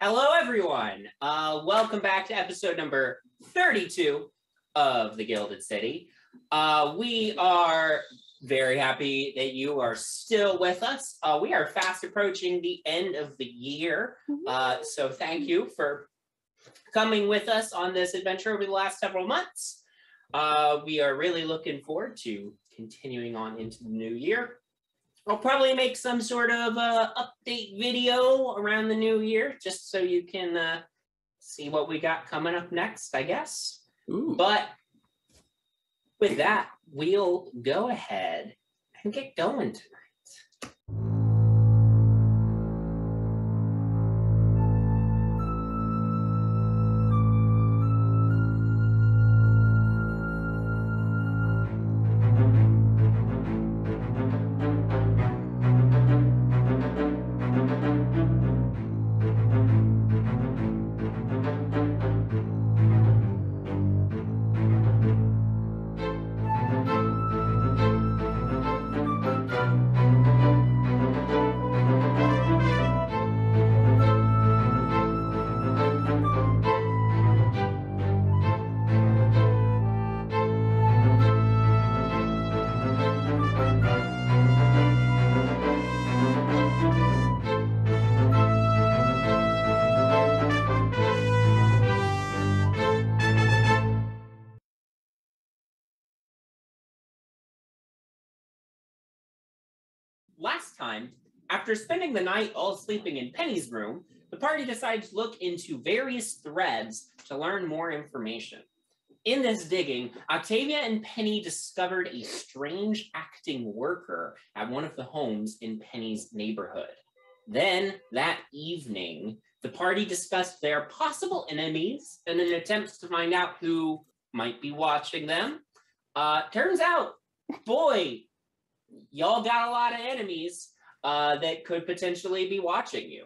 Hello, everyone. Welcome back to episode number 32 of the Gilded City. We are very happy that you are still with us. We are fast approaching the end of the year, so thank you for coming with us on this adventure over the last several months. We are really looking forward to continuing on into the new year. I'll probably make some sort of update video around the new year, just so you can see what we got coming up next, I guess. Ooh. But with that, we'll go ahead and get going tonight. Last time, after spending the night all sleeping in Penny's room, the party decided to look into various threads to learn more information. In this digging, Octavia and Penny discovered a strange acting worker at one of the homes in Penny's neighborhood. Then, that evening, the party discussed their possible enemies in an attempt to find out who might be watching them. Turns out, boy, y'all got a lot of enemies that could potentially be watching you.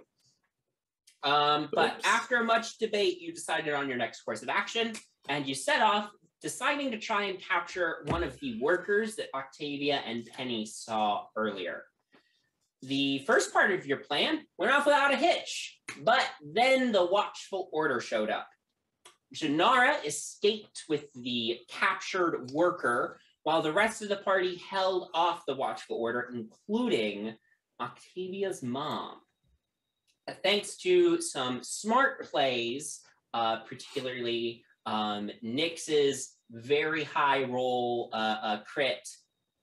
But after much debate, you decided on your next course of action, and you set off, deciding to try and capture one of the workers that Octavia and Penny saw earlier. The first part of your plan went off without a hitch, but then the Watchful Order showed up. Jinarra escaped with the captured worker, while the rest of the party held off the Watchful Order, including Octavia's mom. Thanks to some smart plays, particularly Nyx's very high roll crit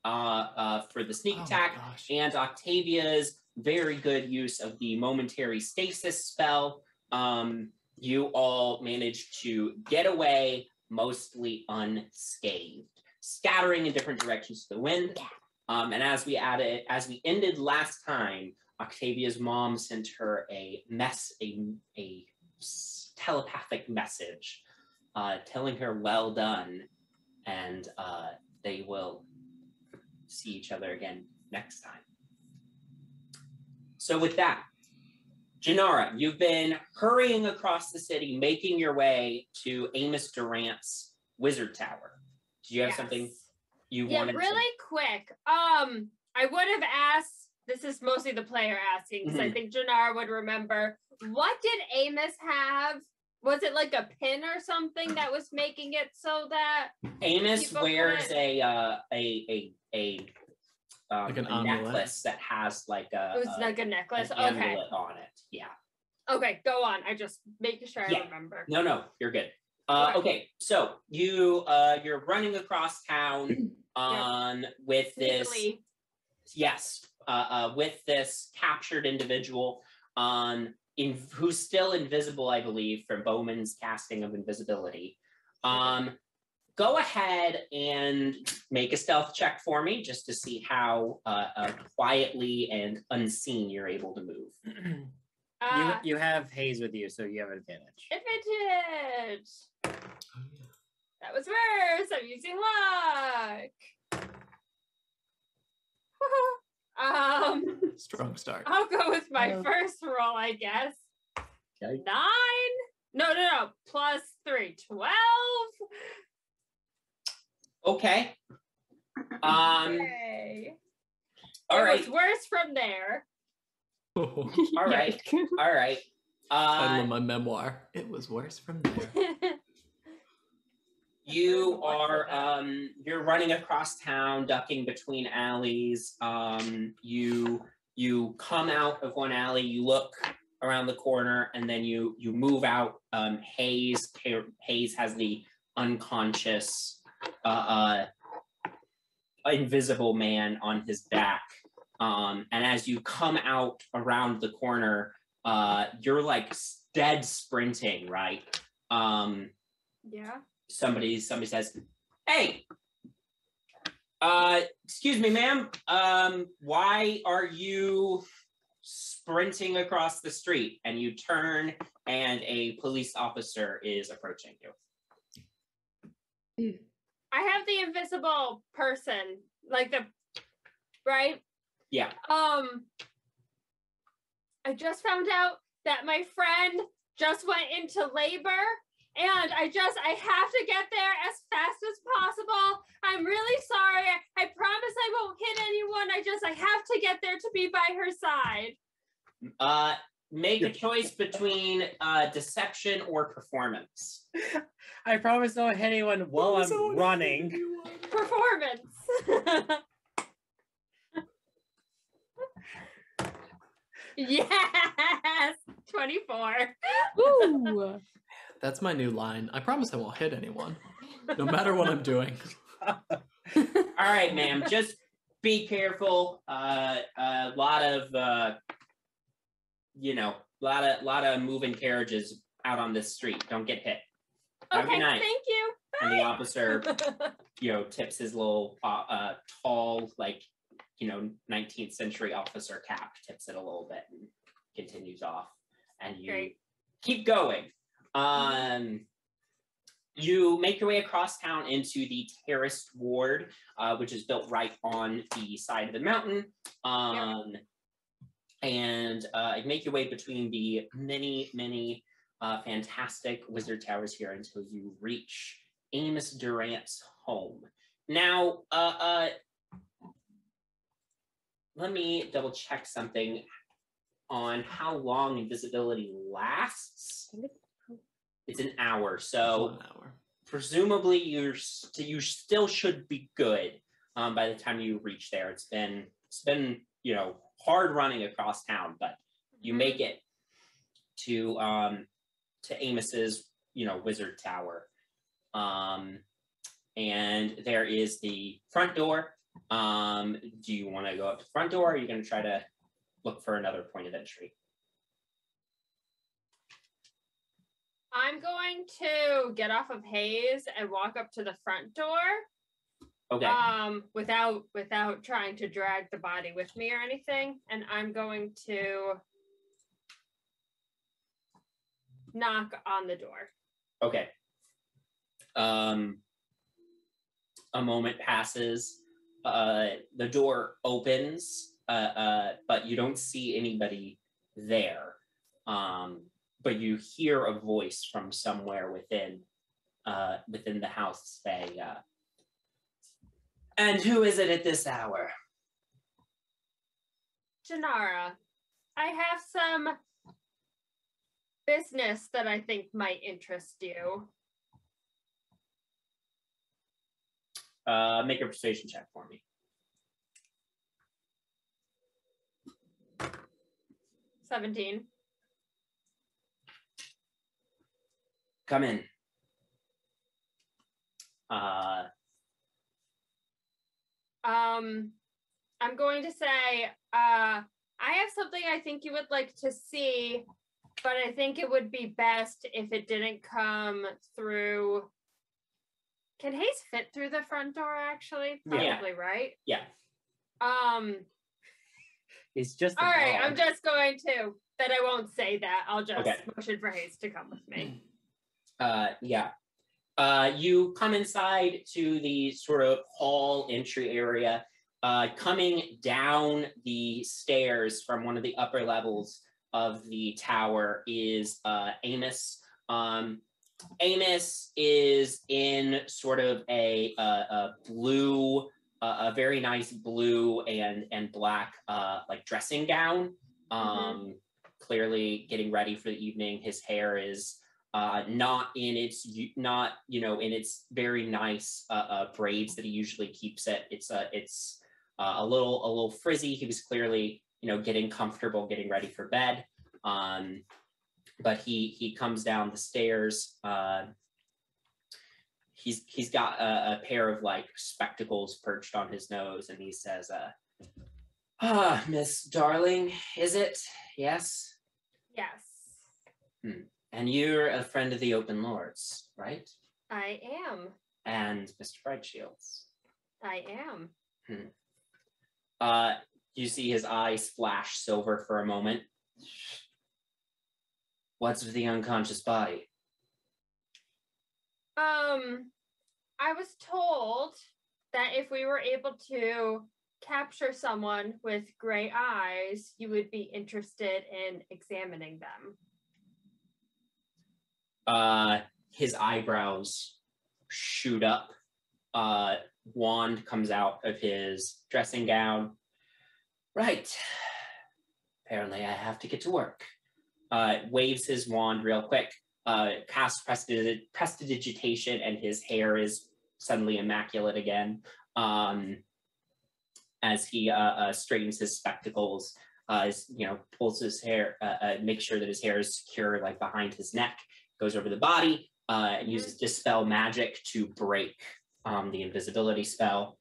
for the sneak attack, and Octavia's very good use of the momentary stasis spell, you all managed to get away mostly unscathed, scattering in different directions to the wind. And as we ended last time, Octavia's mom sent her a telepathic message, telling her well done, and they will see each other again next time. So with that, Jinarra, you've been hurrying across the city, making your way to Amos Durant's wizard tower. Do you have something you wanted really quick. I would have asked, this is mostly the player asking, because I think Jinarra would remember, what did Amos have? Was it like a pin or something that was making it so that Amos wears a necklace that has like a... It was like a necklace? An amulet on it, yeah. Okay, go on. I just making sure I remember. No, you're good. Okay, so you're running across town with this. Yes, with this captured individual who's still invisible, I believe, from Bowman's casting of invisibility. Go ahead and make a stealth check for me, just to see how quietly and unseen you're able to move. You have Haze with you, so you have an advantage. Advantage! That was worse. I'm using luck. Strong start. I'll go with my first roll, I guess. Okay. 9? No. Plus 3. 12? Okay. Okay. All right. It was worse from there. All right. Title of my memoir. It was worse from there. You are you're running across town, ducking between alleys. You come out of one alley, you look around the corner, and then you move out. Hayes has the unconscious invisible man on his back. And as you come out around the corner, you're like dead sprinting, right? Yeah. Somebody says, "Hey, excuse me, ma'am. Why are you sprinting across the street?" And you turn, and a police officer is approaching you. I have the invisible person, like the right. Yeah. I just found out that my friend just went into labor. And I have to get there as fast as possible. I'm really sorry. I promise I won't hit anyone. I have to get there to be by her side. Make a choice between deception or performance. I promise I won't hit anyone while I'm running. Performance. Yes! 24. Ooh. That's my new line. I promise I won't hit anyone, no matter what I'm doing. All right, ma'am. Just be careful. A lot of lot of moving carriages out on this street. Don't get hit. Have a Okay, good night. thank you. Bye. And the officer, tips his little tall, 19th century officer cap, tips it a little bit, and continues off. And you keep going. You make your way across town into the Terraced Ward, which is built right on the side of the mountain. And you make your way between the many fantastic wizard towers here until you reach Amos Durant's home. Now, let me double check something on how long invisibility lasts. It's an hour, so presumably you still should be good by the time you reach there. It's been hard running across town, but you make it to Amos's wizard tower, and there is the front door. Do you want to go up to the front door, or are you going to try to look for another point of entry? I'm going to get off of Hayes and walk up to the front door. Okay. Without trying to drag the body with me or anything, and I'm going to knock on the door. Okay. A moment passes. The door opens, but you don't see anybody there. But you hear a voice from somewhere within the house say, "And who is it at this hour?" Jinarra, I have some business that I think might interest you. Make a persuasion check for me. 17. Come in. I'm going to say, I have something I think you would like to see, but I think it would be best if it didn't come through. Can Hayes fit through the front door, actually? Probably, right? Yeah. It's just all right, I'm just going to, that I won't say that. I'll just motion for Hayes to come with me. You come inside to the sort of hall entry area. Coming down the stairs from one of the upper levels of the tower is Amos. Amos is in sort of a blue, a very nice blue and black dressing gown. clearly getting ready for the evening. His hair is not in its very nice braids that he usually keeps it. It's a little frizzy. He was clearly getting comfortable, getting ready for bed. But he comes down the stairs. He's got a pair of like spectacles perched on his nose, and he says, Miss Darling, is it? Yes? Yes. And you're a friend of the Open Lords, right? I am. And Mr. Brightshields? I am. You see his eyes flash silver for a moment. What's with the unconscious body? I was told that if we were able to capture someone with gray eyes, you would be interested in examining them. His eyebrows shoot up. Wand comes out of his dressing gown. Right. Apparently I have to get to work. Waves his wand real quick. Casts prestidigitation, and his hair is suddenly immaculate again. As he straightens his spectacles, pulls his hair, makes sure that his hair is secure, like behind his neck, goes over the body, and uses Dispel Magic to break the invisibility spell.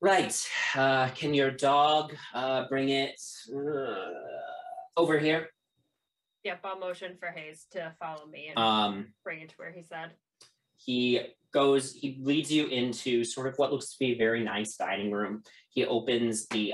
Right. Can your dog bring it over here? Yep, I'll motion for Hayes to follow me and bring it to where he said. He leads you into sort of what looks to be a very nice dining room. He opens the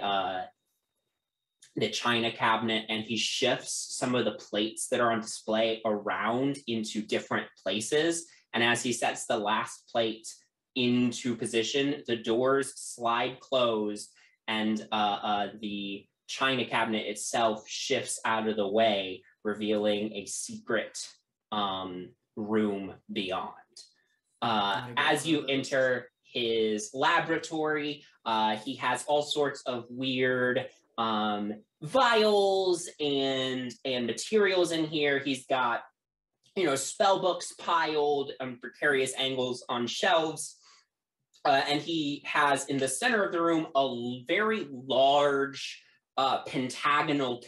china cabinet, and he shifts some of the plates that are on display around into different places. And as he sets the last plate into position, the doors slide closed, and the china cabinet itself shifts out of the way, revealing a secret room beyond. As you enter his laboratory, he has all sorts of weird vials and materials in here. He's got spell books piled on precarious angles on shelves. And he has in the center of the room a very large pentagonal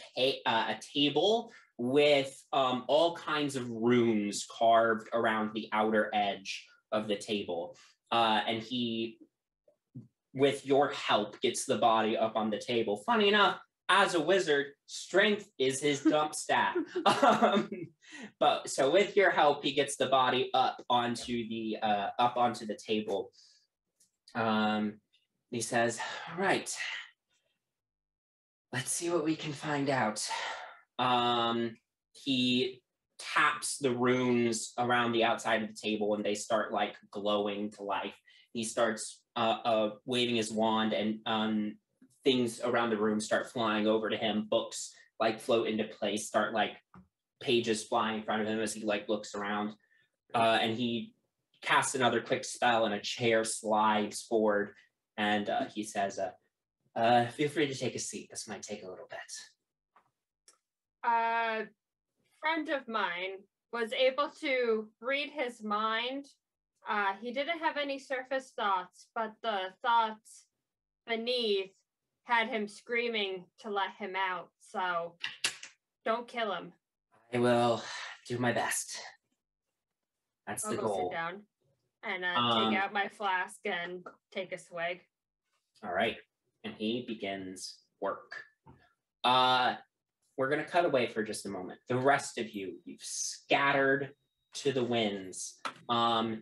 table with all kinds of runes carved around the outer edge of the table. And he, with your help, gets the body up on the table. Funny enough, as a wizard, strength is his dump stat. But so with your help, he gets the body up onto the table. He says, "Right, let's see what we can find out." He taps the runes around the outside of the table, and they start like glowing to life. He starts waving his wand, and things around the room start flying over to him. Books like float into place, start like pages flying in front of him as he like looks around, and he casts another quick spell, and a chair slides forward, and he says, "Feel free to take a seat. This might take a little bit." A friend of mine was able to read his mind. He didn't have any surface thoughts, but the thoughts beneath had him screaming to let him out. So don't kill him. I will do my best. That's I'll the go goal. sit down and take out my flask and take a swig. All right. And he begins work. We're going to cut away for just a moment. The rest of you, you've scattered to the winds. Are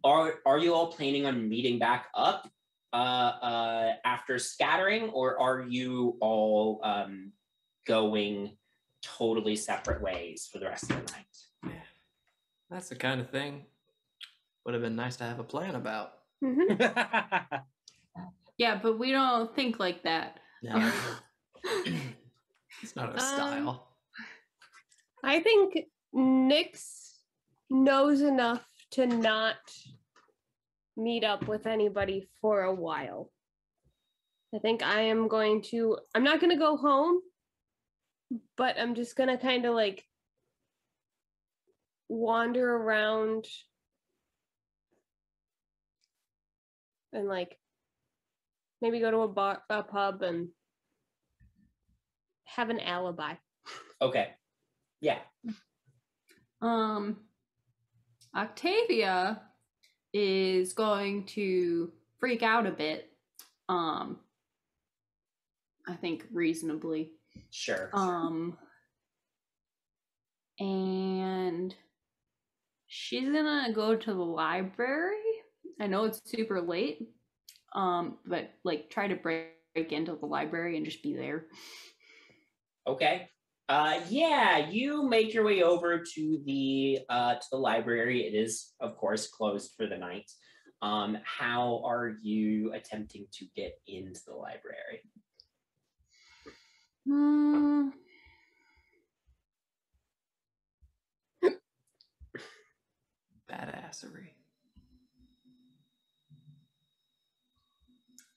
you all planning on meeting back up after scattering, or are you all going totally separate ways for the rest of the night? Yeah. That's the kind of thing would have been nice to have a plan about. Mm-hmm. Yeah, but we don't think like that. No. It's not a style. I think Nyx knows enough to not meet up with anybody for a while. I think I'm not going to go home but I'm just gonna kind of like wander around and like maybe go to a pub and have an alibi. Okay. Yeah. Octavia is going to freak out a bit. I think reasonably. Sure. And she's gonna go to the library. I know it's super late, but like try to break into the library and just be there. Okay. Yeah, you make your way over to the library. It is, of course, closed for the night. How are you attempting to get into the library? Badassery.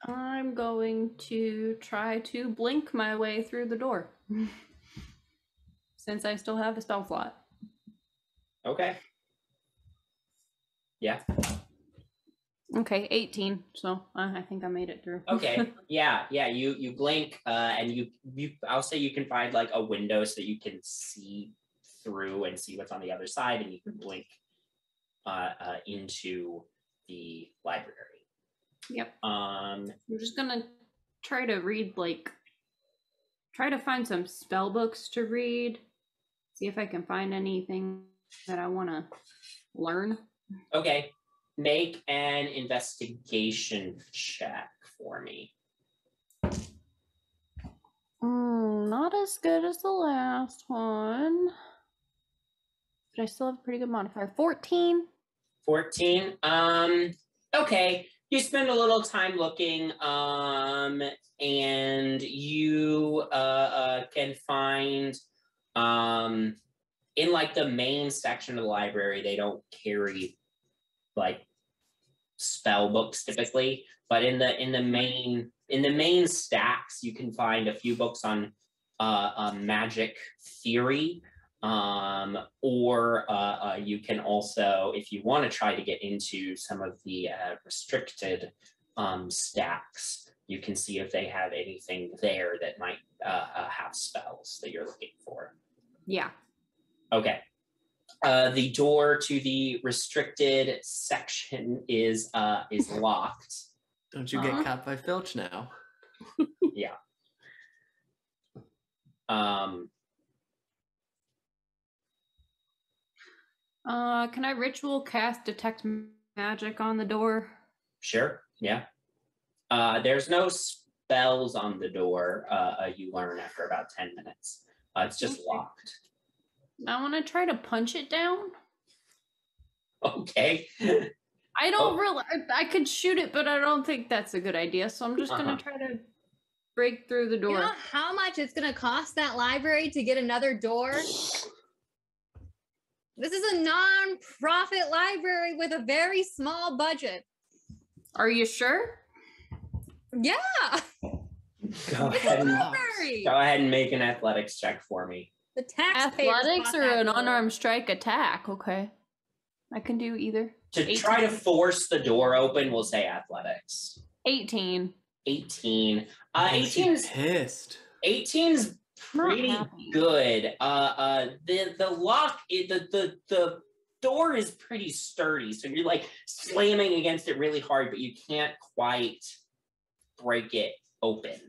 I'm going to try to blink my way through the door. Since I still have a spell slot. Okay. Yeah. Okay, 18. So I think I made it through. Okay. Yeah. You blink, and you. I'll say you can find like a window so that you can see through and see what's on the other side, and you can blink into the library. Yep. I'm just gonna try to read try to find some spell books to read. See if I can find anything that I want to learn. Okay. Make an investigation check for me. Not as good as the last one. But I still have a pretty good modifier. 14. 14. Okay. You spend a little time looking, and you can find in like the main section of the library, they don't carry like spell books typically, but in the main stacks, you can find a few books on magic theory, or you can also, if you want to try to get into some of the restricted stacks, you can see if they have anything there that might have spells that you're looking for. Yeah. Okay. The door to the restricted section is locked. Don't you get caught by Filch now? Yeah. Can I ritual cast detect magic on the door? Sure. Yeah. There's no spells on the door. You learn after about 10 minutes. It's just locked. I want to try to punch it down. Okay. I don't really. I could shoot it, but I don't think that's a good idea. So I'm just gonna try to break through the door. You know how much it's gonna cost that library to get another door? This is a non-profit library with a very small budget. Are you sure? Yeah. Go ahead and make an athletics check for me. The taxpayers. Athletics or an unarmed strike attack? Okay, I can do either. To 18. try to force the door open, we'll say athletics. 18. 18. 18's pissed. 18's pretty good. The lock, the door is pretty sturdy, so you're like slamming against it really hard, but you can't quite break it open.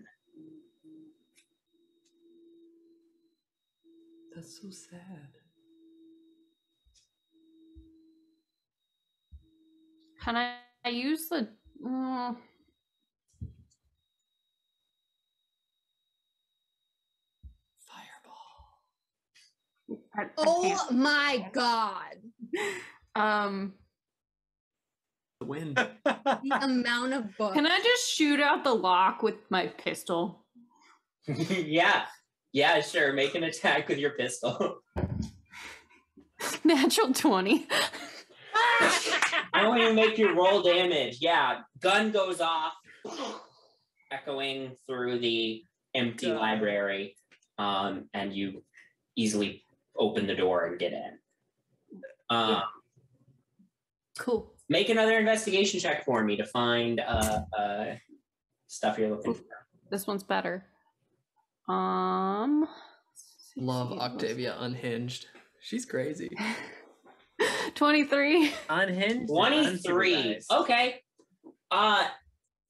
That's so sad. Can I use the... Fireball. Oh my god. The wind. The amount of books. Can I just shoot out the lock with my pistol? Yeah, sure. Make an attack with your pistol. Natural 20. I want you to make your roll damage. Yeah, gun goes off, echoing through the empty library. and you easily open the door and get in. Cool. Make another investigation check for me to find stuff you're looking for. This one's better. Love Octavia unhinged. She's crazy. 23. Unhinged. 23. Okay.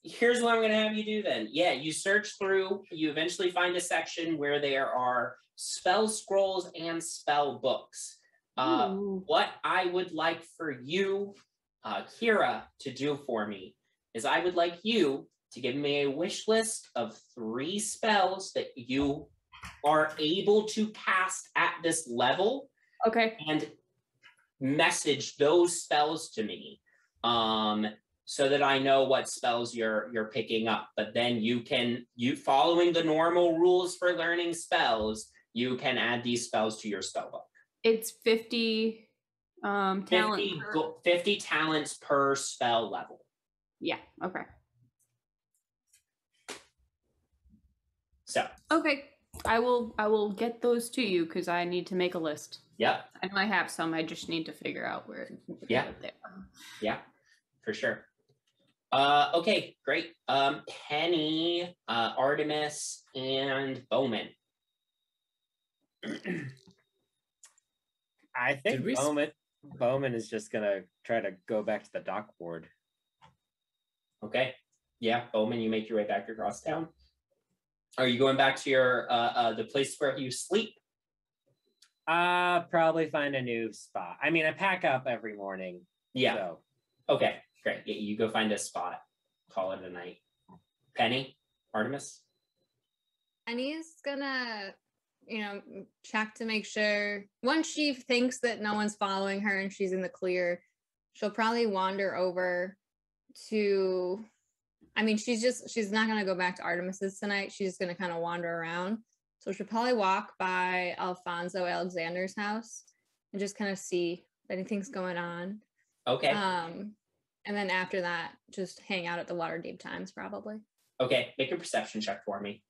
Here's what I'm going to have you do then. Yeah, you search through. You eventually find a section where there are spell scrolls and spell books. What I would like for you, Kira, to do for me is I would like you to give me a wish list of 3 spells that you are able to cast at this level. Okay. And message those spells to me, so that I know what spells you're picking up. But then you following the normal rules for learning spells, you can add these spells to your spell book. It's 50 talent. 50 talents per spell level. Yeah. Okay. So. Okay. I will get those to you because I need to make a list. Yep. I know I have some. I just need to figure out where. Yeah. They are. Yeah, for sure. Okay, great. Penny, Artemis, and Bowman. I think Bowman is just gonna try to go back to the dock ward. Okay. Yeah, Bowman, you make your way back across town. Are you going back to your the place where you sleep? Probably find a new spot. I mean, I pack up every morning. Yeah. So. Okay, great. Yeah, you go find a spot. Call it a night. Penny, Artemis. Penny's gonna, check to make sure. Once she thinks that no one's following her and she's in the clear, she'll probably wander over to. I mean, she's not gonna go back to Artemis's tonight. She's gonna kind of wander around. So she'll probably walk by Alfonso Alexander's house and just kind of see if anything's going on. Okay. And then after that, just hang out at the Waterdeep Times, probably. Okay, make a perception check for me.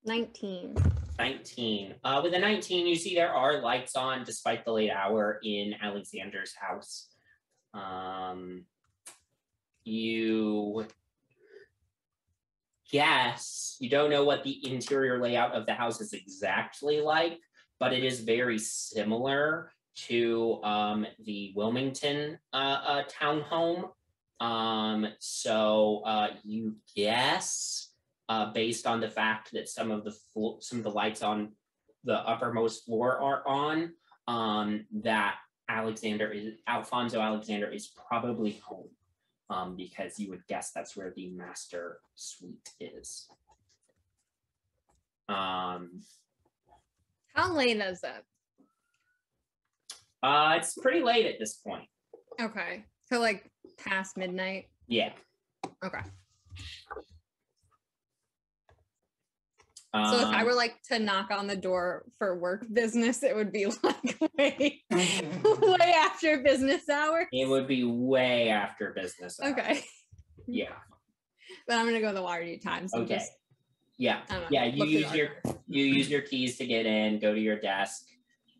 $19. 19. With a 19, you see there are lights on despite the late hour in Alexander's house. You guess, you don't know what the interior layout of the house is exactly like, but it is very similar to the Wilmington townhome. So you guess, based on the fact that some of the lights on the uppermost floor are on, that Alfonso Alexander is probably home, because you would guess that's where the master suite is. How late is it? It's pretty late at this point. Okay. So like past midnight? Yeah. Okay. So if I were like to knock on the door for work business, it would be like way after business hours. It would be way after business hours. Okay. Yeah. Then I'm gonna go to the Waterdeep Times. Okay. I don't know, You use your keys to get in, go to your desk,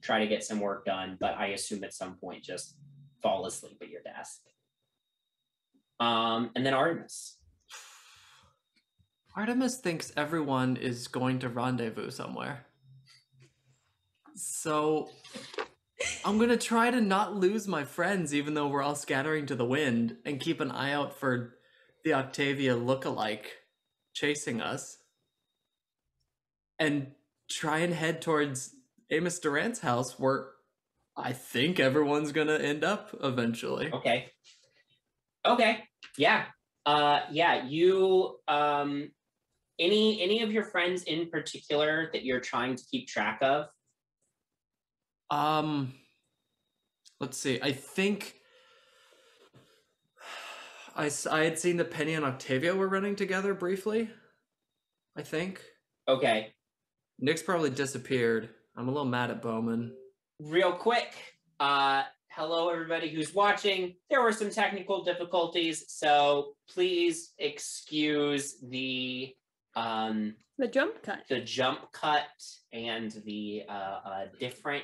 try to get some work done, but I assume at some point just fall asleep at your desk. And then Artemis. Artemis thinks everyone is going to rendezvous somewhere. So I'm going to try to not lose my friends, even though we're all scattering to the wind, and keep an eye out for the Octavia lookalike chasing us. And try and head towards Amos Durant's house, where I think everyone's going to end up eventually. Okay. Yeah. You... Any of your friends in particular that you're trying to keep track of? Let's see. I think I had seen that Penny and Octavia were running together briefly. I think. Okay. Nick's probably disappeared. I'm a little mad at Bowman. Real quick, hello everybody who's watching. There were some technical difficulties, so please excuse the jump cut. The jump cut and the different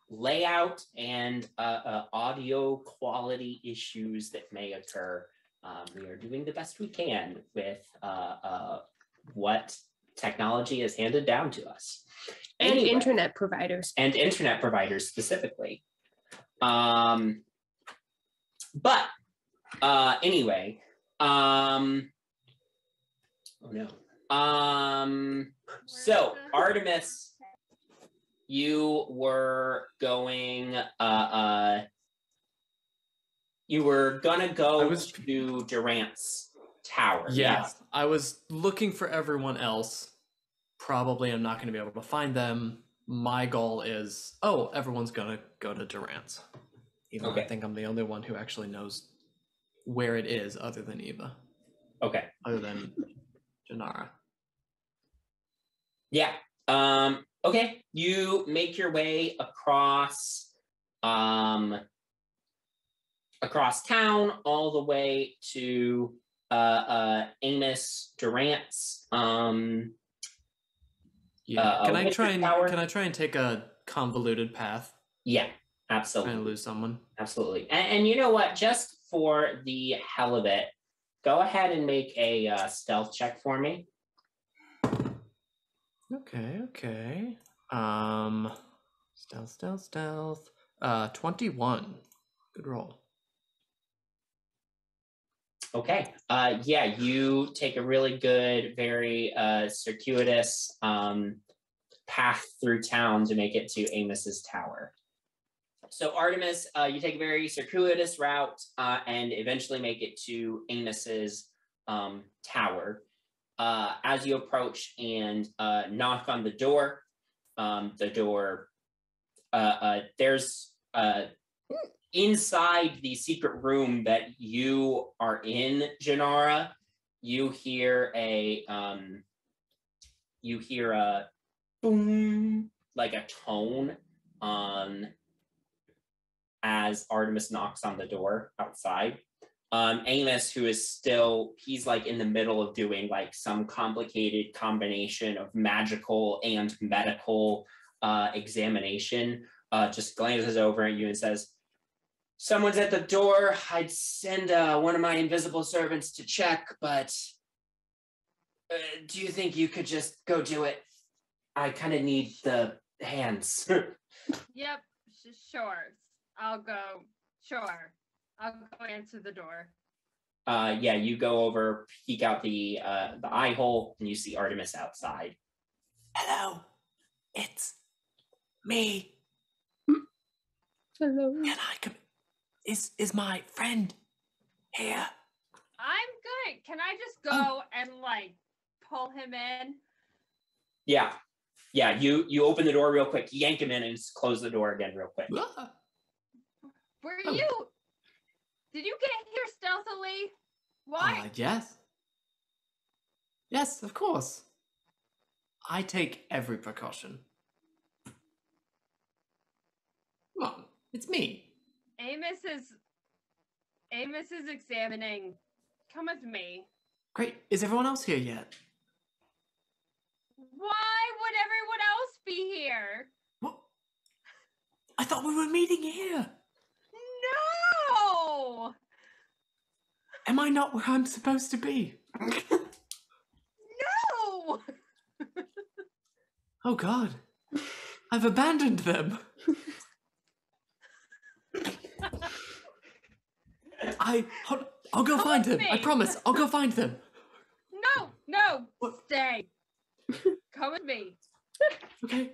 layout and audio quality issues that may occur. We are doing the best we can with what technology is handed down to us. And internet providers. And internet providers specifically. Anyway, oh no. So Artemis, you were going you were gonna go to Durant's tower. Yeah, yes. I was looking for everyone else. Probably I'm not going to be able to find them. My goal is, everyone's going to go to Durant's. Even though I think I'm the only one who actually knows where it is other than Eva. Okay. Other than Jinarra. Yeah. Okay. You make your way across town all the way to Amos Durant's Can I try and take a convoluted path? Yeah, absolutely. Trying to lose someone. Absolutely. And you know what? Just for the hell of it, go ahead and make a stealth check for me. Okay. Stealth. 21. Good roll. Okay. Yeah, you take a really good, very circuitous path through town to make it to Amos's tower. So Artemis, you take a very circuitous route and eventually make it to Amos's tower. As you approach and knock on the door, there's inside the secret room that you are in, Jinarra, you hear a boom, like a tone as Artemis knocks on the door outside. Amos, who is still, he's like in the middle of doing like some complicated combination of magical and medical examination, just glances over at you and says, "Someone's at the door. I'd send one of my invisible servants to check, but do you think you could just go do it? I kind of need the hands." Yep, sure. I'll go. Sure. I'll go answer the door. Yeah, you go over, peek out the eye hole, and you see Artemis outside. Hello, it's me. Hello. Can I come? Is my friend here? I'm good. Can I just go and like pull him in? Yeah, you open the door real quick, yank him in, and just close the door again real quick. Were you? Did you get here stealthily? Why? Yes, of course. I take every precaution. Come on, it's me. Amos is examining. Come with me. Great. Is everyone else here yet? Why would everyone else be here? What? I thought we were meeting here. No! Am I not where I'm supposed to be? No! Oh God. I've abandoned them. I'll go find them. I promise. I'll go find them. No. What? Stay. Come with me. Okay.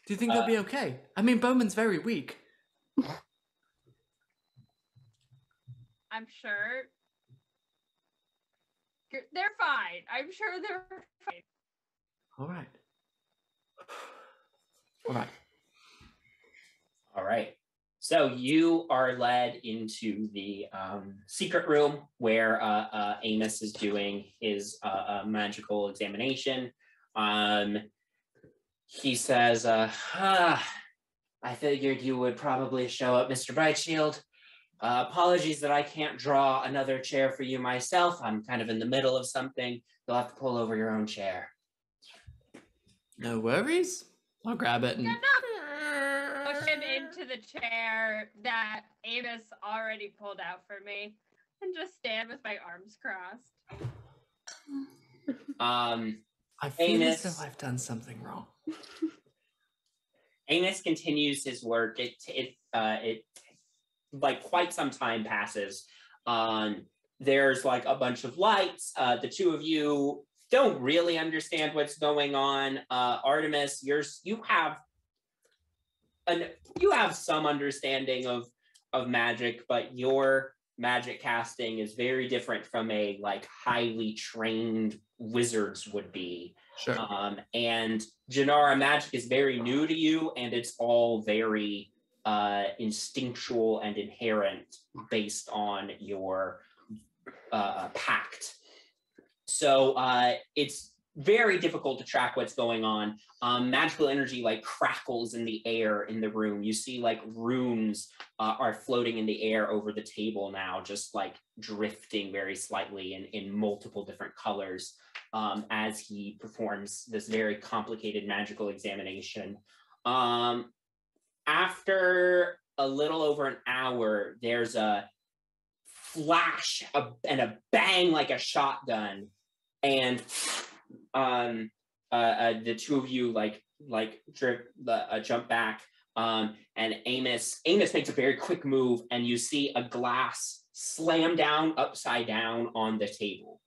Do you think they'll be okay? I mean, Bowman's very weak. I'm sure. They're fine. I'm sure they're fine. All right. So you are led into the secret room where Amos is doing his magical examination. He says, I figured you would probably show up, Mr. Brightshield. Apologies that I can't draw another chair for you myself. I'm kind of in the middle of something. You'll have to pull over your own chair. No worries. I'll grab it and Push him into the chair that Amos already pulled out for me and just stand with my arms crossed. I feel as Amos, though I've done something wrong. Amos continues his work. It like quite some time passes. There's like a bunch of lights. The two of you don't really understand what's going on. Artemis, you have some understanding of magic, but your magic casting is very different from a like highly trained wizards would be. Sure. And Jinarra magic is very new to you, and it's all very instinctual and inherent based on your pact. So it's very difficult to track what's going on. Magical energy like crackles in the air in the room. You see like runes are floating in the air over the table now, just like drifting very slightly in multiple different colors as he performs this very complicated magical examination. After a little over an hour, there's a flash and a bang like a shotgun, and the two of you jump back, and Amos makes a very quick move, and you see a glass slam down upside down on the table.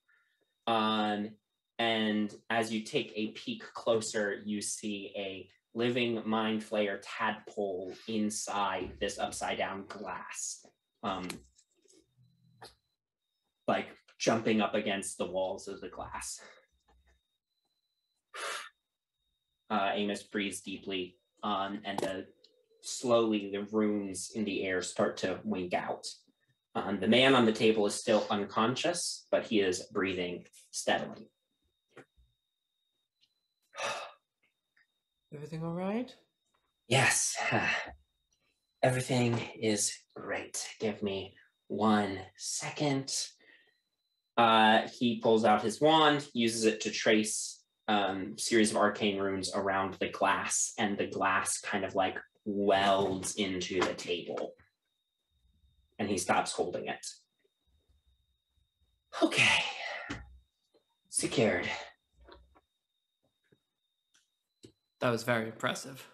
And as you take a peek closer, you see a living mind flayer tadpole inside this upside down glass, like jumping up against the walls of the glass. Amos breathes deeply, and slowly the runes in the air start to wink out. The man on the table is still unconscious, but he is breathing steadily. Everything all right? Yes, everything is great. Give me 1 second. He pulls out his wand, uses it to trace series of arcane runes around the glass, and the glass kind of like welds into the table. And he stops holding it. Okay. Secured. That was very impressive.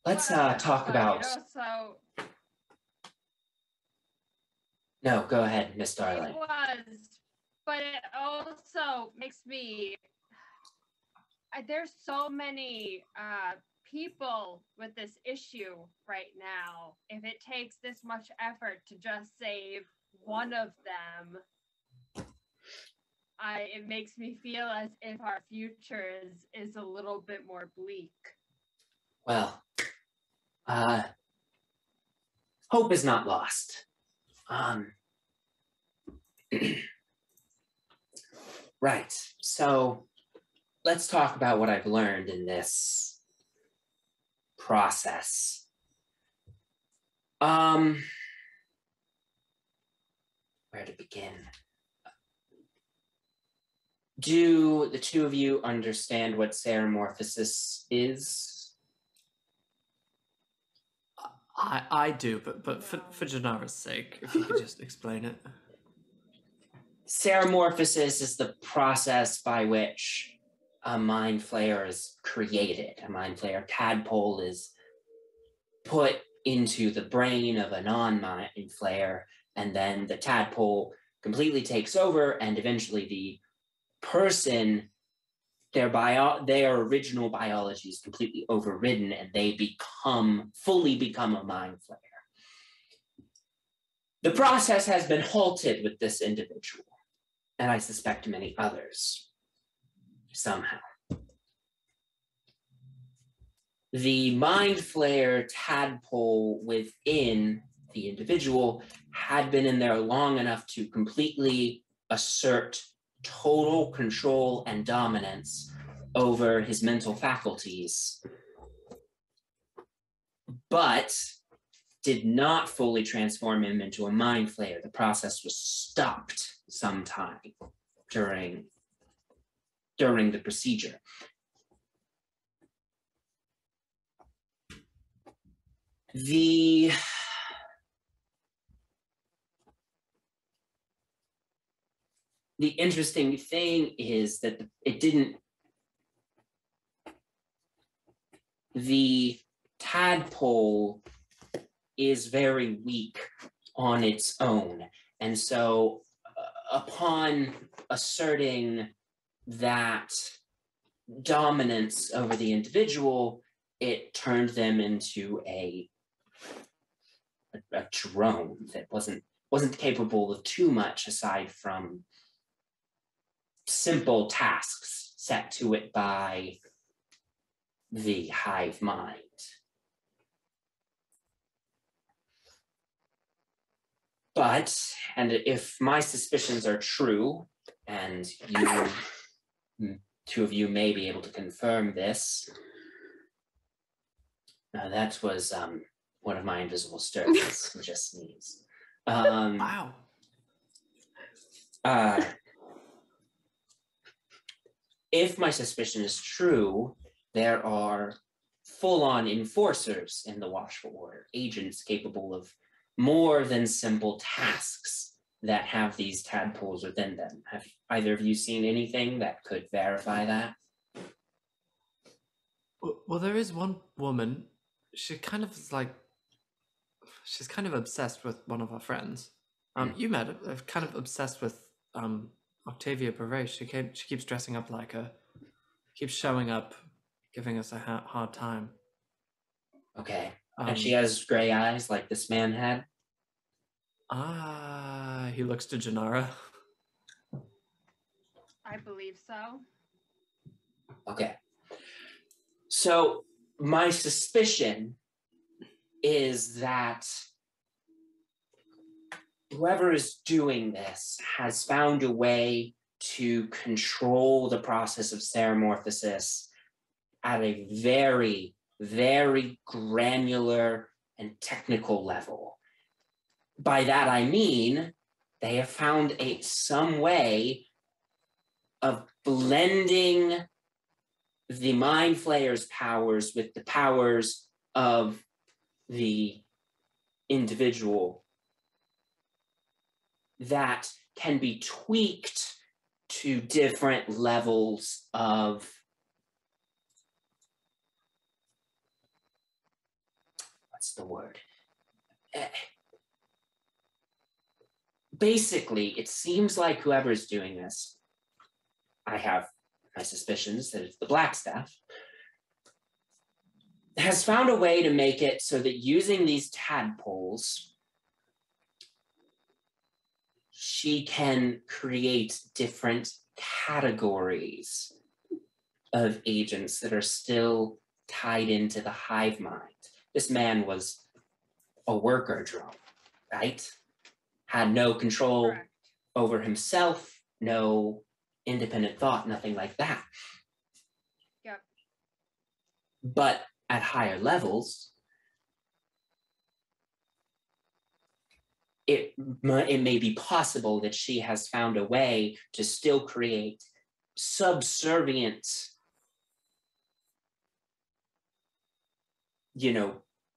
Let's talk about... No, go ahead, Miss Darling. It was, but it also makes me... There's so many people with this issue right now. If it takes this much effort to just save one of them, it makes me feel as if our future is a little bit more bleak. Well, hope is not lost. Right, so let's talk about what I've learned in this process. Where to begin? Do the two of you understand what Ceramorphisis is? I do, but for Jinarra's sake, if you could just explain it. Ceramorphisis is the process by which a mind flayer is created. A mind flayer tadpole is put into the brain of a non-mind flayer, and then the tadpole completely takes over, and eventually the person, their original biology is completely overridden, and they fully become a mind flayer. The process has been halted with this individual, and I suspect many others, somehow. The mind flayer tadpole within the individual had been in there long enough to completely assert total control and dominance over his mental faculties, but did not fully transform him into a mind flayer. The process was stopped sometime during the procedure. The interesting thing is that the tadpole is very weak on its own. And so upon asserting that dominance over the individual, it turned them into a drone that wasn't capable of too much aside from simple tasks set to it by the hive mind. But, and if my suspicions are true, and two of you may be able to confirm this, that was one of my invisible stirrings who just sneezed. Wow. If my suspicion is true, there are full-on enforcers in the Watchful Order, agents capable of more than simple tasks that have these tadpoles within them. Have either of you seen anything that could verify that? Well, there is one woman. She's kind of obsessed with one of our friends. You met her. Kind of obsessed with Octavia Beret. She keeps dressing up like her, keeps showing up, giving us a hard time. Okay. And she has gray eyes like this man had? He looks to Jinarra. I believe so. Okay. So my suspicion is that whoever is doing this has found a way to control the process of Ceramorphisis at a very, very granular and technical level. By that I mean they have found some way of blending the Mind Flayer's powers with the powers of the individual that can be tweaked to different levels of what's the word? Basically, it seems like whoever's doing this, I have my suspicions that it's the Blackstaff, has found a way to make it so that using these tadpoles, she can create different categories of agents that are still tied into the hive mind. This man was a worker drone, right? Had no control over himself, no independent thought, nothing like that. Yep. But at higher levels, it may be possible that she has found a way to still create subservient,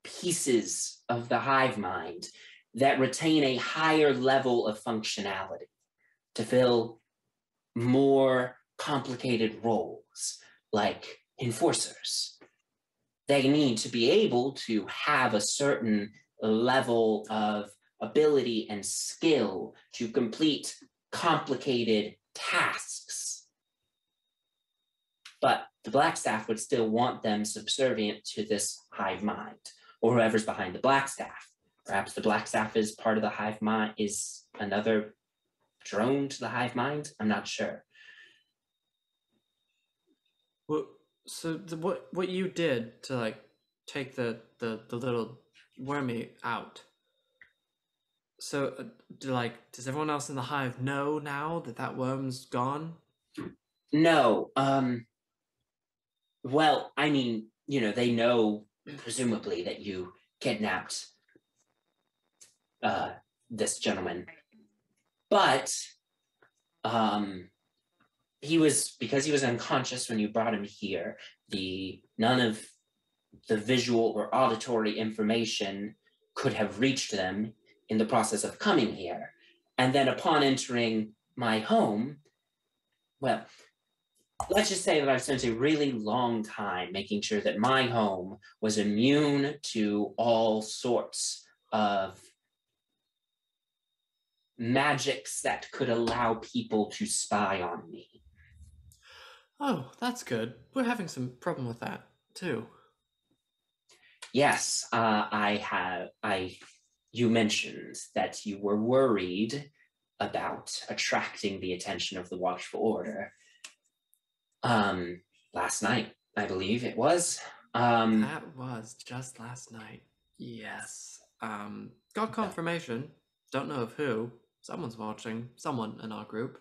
pieces of the hive mind that retain a higher level of functionality to fill more complicated roles, like enforcers. They need to be able to have a certain level of ability and skill to complete complicated tasks. But the Blackstaff would still want them subservient to this hive mind, or whoever's behind the Blackstaff. Perhaps the Blackstaff is part of the hive mind, is another drone to the hive mind? I'm not sure. Well, so what you did to take the little wormy out. So does everyone else in the hive know now that worm's gone? No. Well, I mean, they know presumably that you kidnapped this gentleman. But because he was unconscious when you brought him here, none of the visual or auditory information could have reached them in the process of coming here. And then upon entering my home, well, let's just say that I've spent a really long time making sure that my home was immune to all sorts of magics that could allow people to spy on me. Oh, that's good. We're having some problem with that too. Yes, you mentioned that you were worried about attracting the attention of the Watchful Order. Last night, I believe it was. That was just last night. Yes. Got confirmation. Don't know of who. Someone's watching. Someone in our group.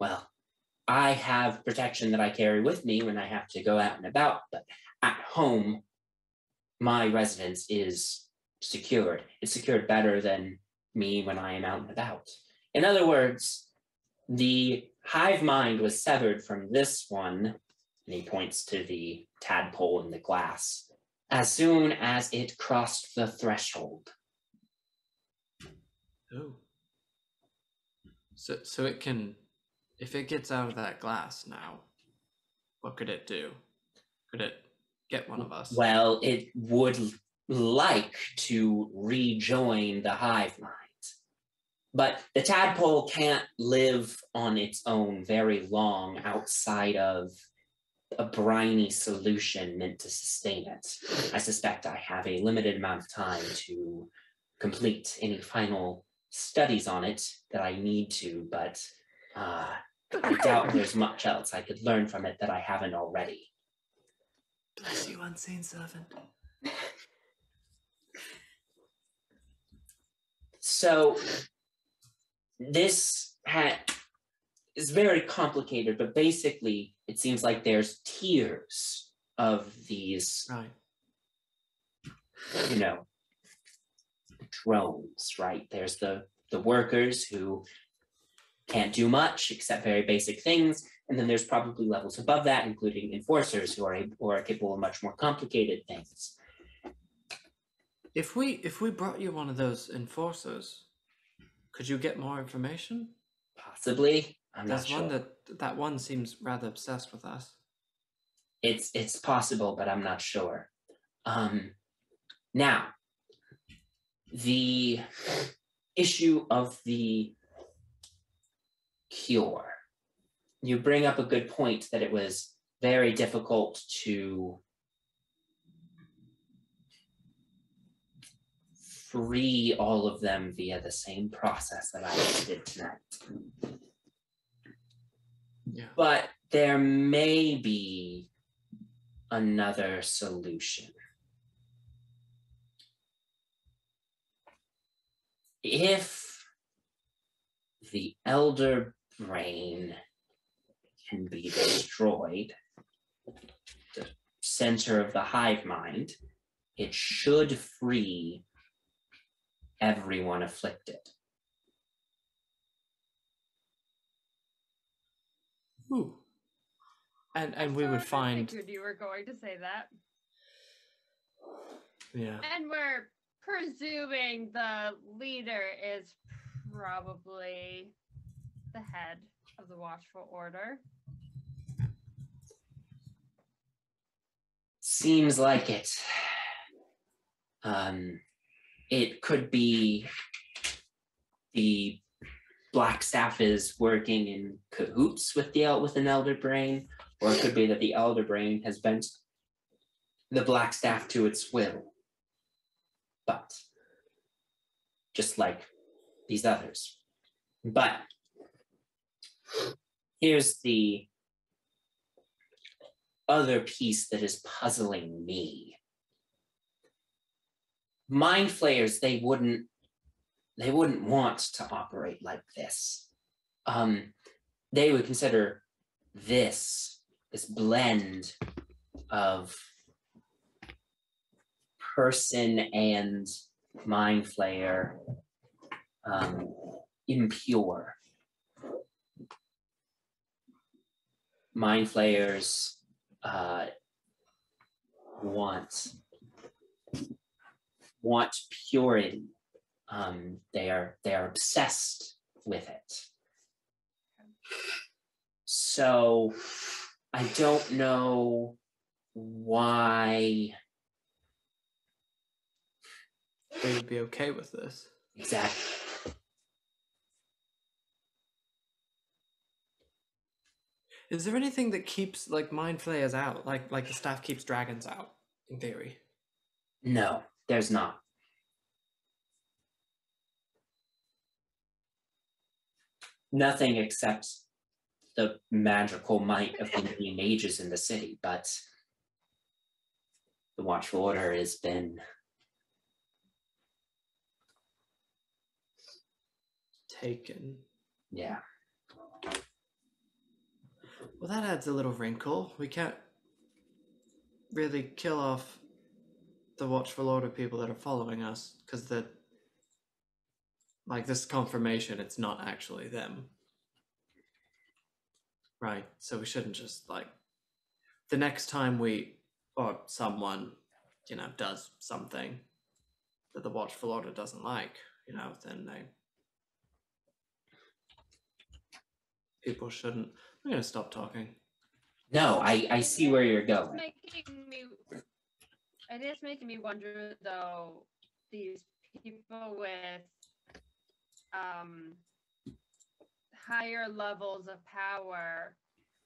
Well, I have protection that I carry with me when I have to go out and about, but at home, my residence is secured. It's secured better than me when I am out and about. In other words, the hive mind was severed from this one, and he points to the tadpole in the glass, as soon as it crossed the threshold. Oh. So it can, if it gets out of that glass now, what could it do? Could it get one of us? Well, it would like to rejoin the hive mind. But the tadpole can't live on its own very long outside of a briny solution meant to sustain it. I suspect I have a limited amount of time to complete any final studies on it that I need to, but I doubt there's much else I could learn from it that I haven't already. Bless you, unseen servant. So this is very complicated, but basically it seems like there's tiers of these, right, drones, right? There's the workers who can't do much except very basic things, and then there's probably levels above that, including enforcers who are capable of much more complicated things. If we brought you one of those enforcers, could you get more information? Possibly. I'm not sure. There's one that one seems rather obsessed with us. It's possible, but I'm not sure. Now, the issue of the cure. You bring up a good point that it was very difficult to free all of them via the same process that I did tonight. Yeah. But there may be another solution. If the elder brain can be destroyed, the center of the hive mind, it should free everyone afflicted. Ooh. And we would find. I figured you were going to say that. Yeah. And we're presuming the leader is probably the head of the Watchful Order. Seems like it. It could be the Black Staff is working in cahoots with an elder brain, or it could be that the elder brain has bent the Black Staff to its will. But just like these others. But here's the other piece that is puzzling me. Mind flayers, they wouldn't want to operate like this. They would consider this blend of person and mind flayer impure. Mind flayers want purity. They are obsessed with it. So I don't know why they would be okay with this. exactly. Is there anything that keeps like mind flayers out, like the staff keeps dragons out, in theory? No, there's not. Nothing except the magical might of the many mages in the city, but the Watchful Order has been taken. Yeah. Well, that adds a little wrinkle. We can't really kill off the Watchful Order people that are following us, because this confirmation, it's not actually them. Right, so we shouldn't just, the next time someone, does something that the Watchful Order doesn't like, then people shouldn't. I'm going to stop talking. No, I see where you're going. It is making me wonder, though, these people with higher levels of power,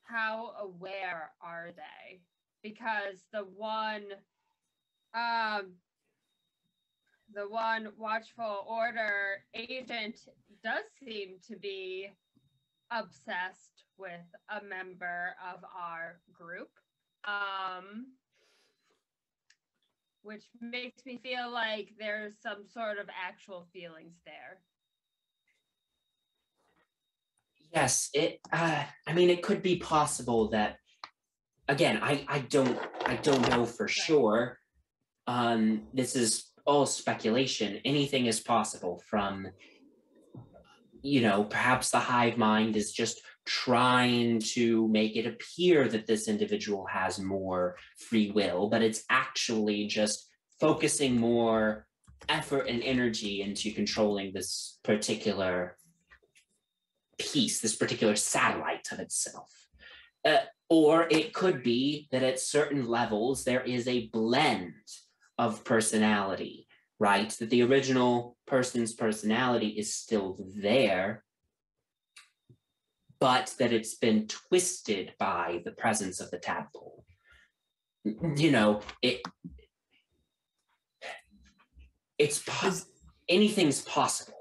how aware are they? Because the one Watchful Order agent does seem to be obsessed with a member of our group, which makes me feel like there's some sort of actual feelings there. Yes, it could be possible that, again, I don't know for sure. This is all speculation. Anything is possible from, perhaps the hive mind is just trying to make it appear that this individual has more free will, but it's actually just focusing more effort and energy into controlling this particular piece, this particular satellite of itself. Or it could be that at certain levels there is a blend of personality, right? That the original person's personality is still there, but that it's been twisted by the presence of the tadpole. Anything's possible.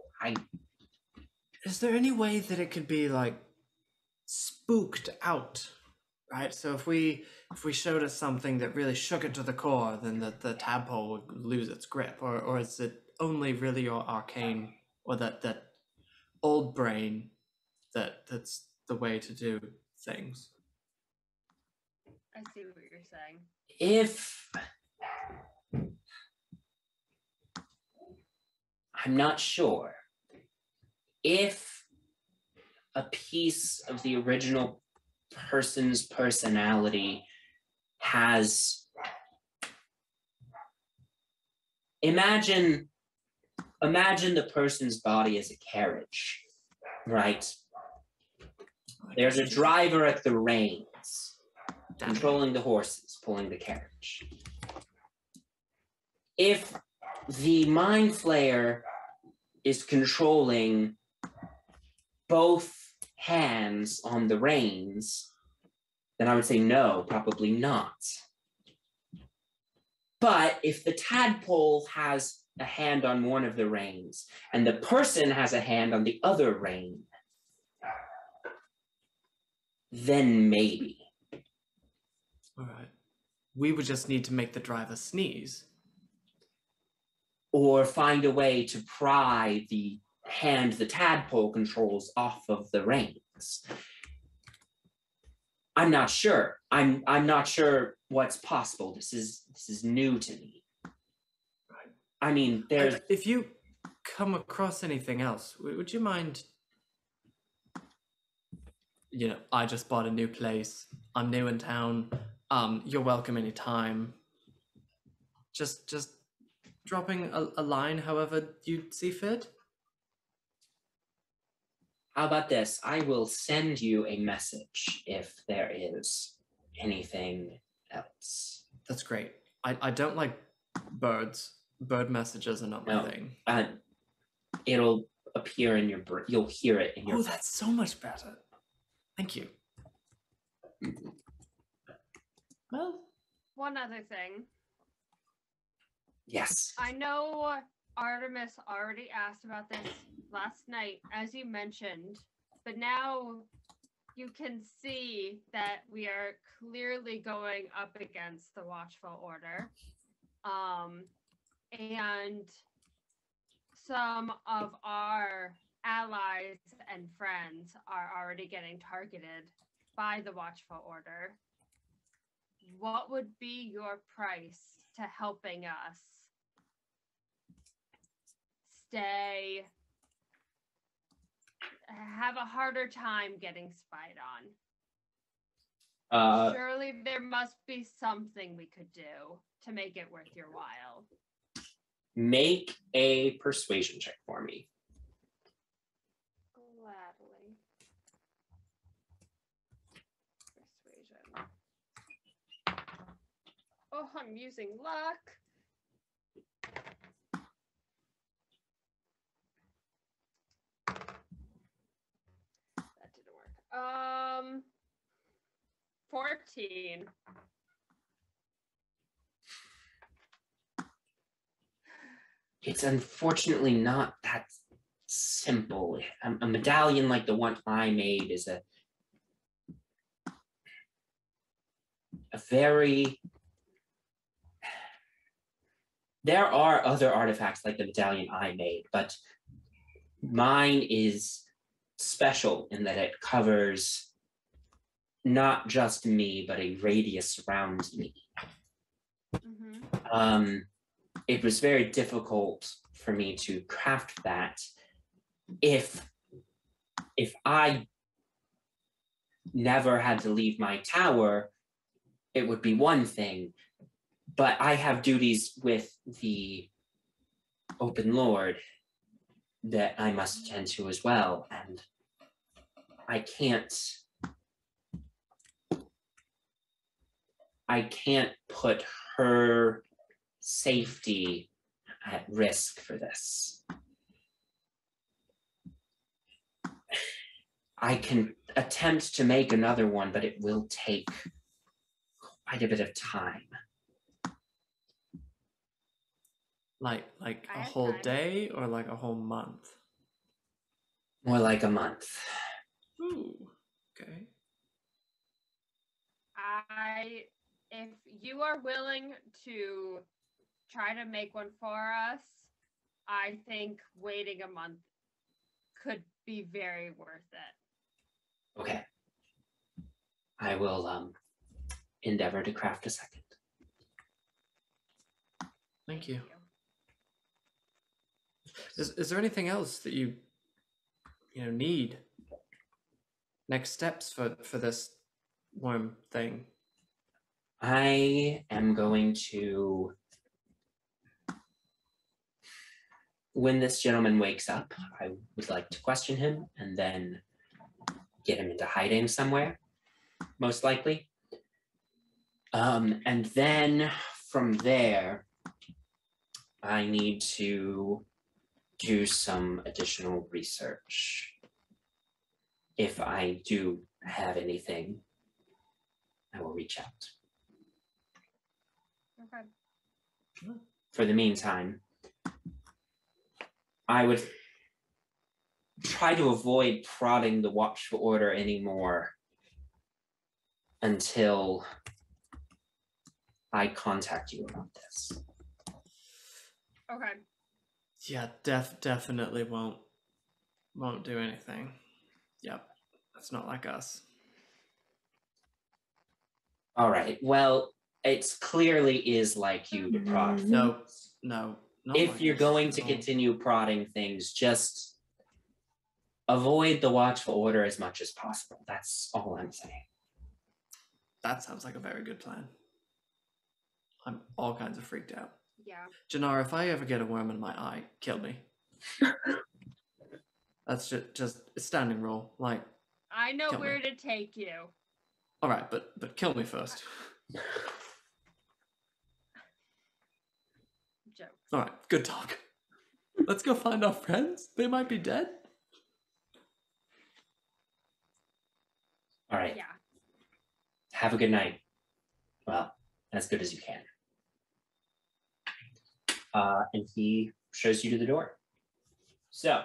Is there any way that it could be spooked out? Right, so if we showed it something that really shook it to the core, then the tadpole would lose its grip, or is it only really your arcane or that old brain that's the way to do things? I see what you're saying. I'm not sure. If a piece of the original person's personality has, imagine the person's body as a carriage, right? There's a driver at the reins, controlling the horses, pulling the carriage. If the mind flayer is controlling both hands on the reins, then I would say no, probably not. But if the tadpole has a hand on one of the reins and the person has a hand on the other rein, then maybe. All right. We would just need to make the driver sneeze. Or find a way to pry the hand the tadpole controls off of the reins. I'm not sure. I'm not sure what's possible. This is new to me. I mean, there's... If you come across anything else, would you mind... You know, I just bought a new place. I'm new in town. You're welcome anytime. Just dropping a line however you see fit. How about this? I will send you a message if there is anything else. That's great. I don't like birds. Bird messages are not my thing. It'll appear in your you'll hear it in your... Oh, that's so much better. Thank you. Well, one other thing. Yes. I know Artemis already asked about this last night, as you mentioned, but now you can see that we are clearly going up against the Watchful Order. And some of our allies and friends are already getting targeted by the Watchful Order. What would be your price to helping us have a harder time getting spied on? Surely there must be something we could do to make it worth your while. Make a persuasion check for me. Gladly. Persuasion. Oh, I'm using luck. That didn't work. 14. It's unfortunately not that simple. A medallion like the one I made is a very... There are other artifacts like the medallion I made, but mine is special in that it covers not just me, but a radius around me. Mm-hmm. It was very difficult for me to craft that. If I never had to leave my tower, it would be one thing, but I have duties with the Open Lord that I must attend to as well, and I can't put her safety at risk for this. I can attempt to make another one, but it will take quite a bit of time. Like a whole day or like a whole month? More like a month. Ooh, okay. If you are willing to try to make one for us, I think waiting a month could be very worth it. Okay. I will endeavor to craft a second. Thank you. Is there anything else that you need? Next steps for this worm thing? I am going to, when this gentleman wakes up, I would like to question him and then get him into hiding somewhere, most likely. And then from there, I need to do some additional research. If I do have anything, I will reach out. Okay. For the meantime, I would try to avoid prodding the Watchful Order anymore until I contact you about this. Okay. Yeah, definitely won't do anything. Yep, that's not like us. All right. Well, it clearly is like you to prod. No. if you're going to continue prodding things, just avoid the Watchful Order as much as possible. That's all I'm saying. That sounds like a very good plan. I'm all kinds of freaked out. Yeah. Jinarra, if I ever get a worm in my eye, kill me. That's just a standing rule. Like, I know where to take you. All right, but kill me first. Jokes. All right, good talk. Let's go find our friends. They might be dead. All right. Yeah. Have a good night. Well, as good as you can. And he shows you to the door. So,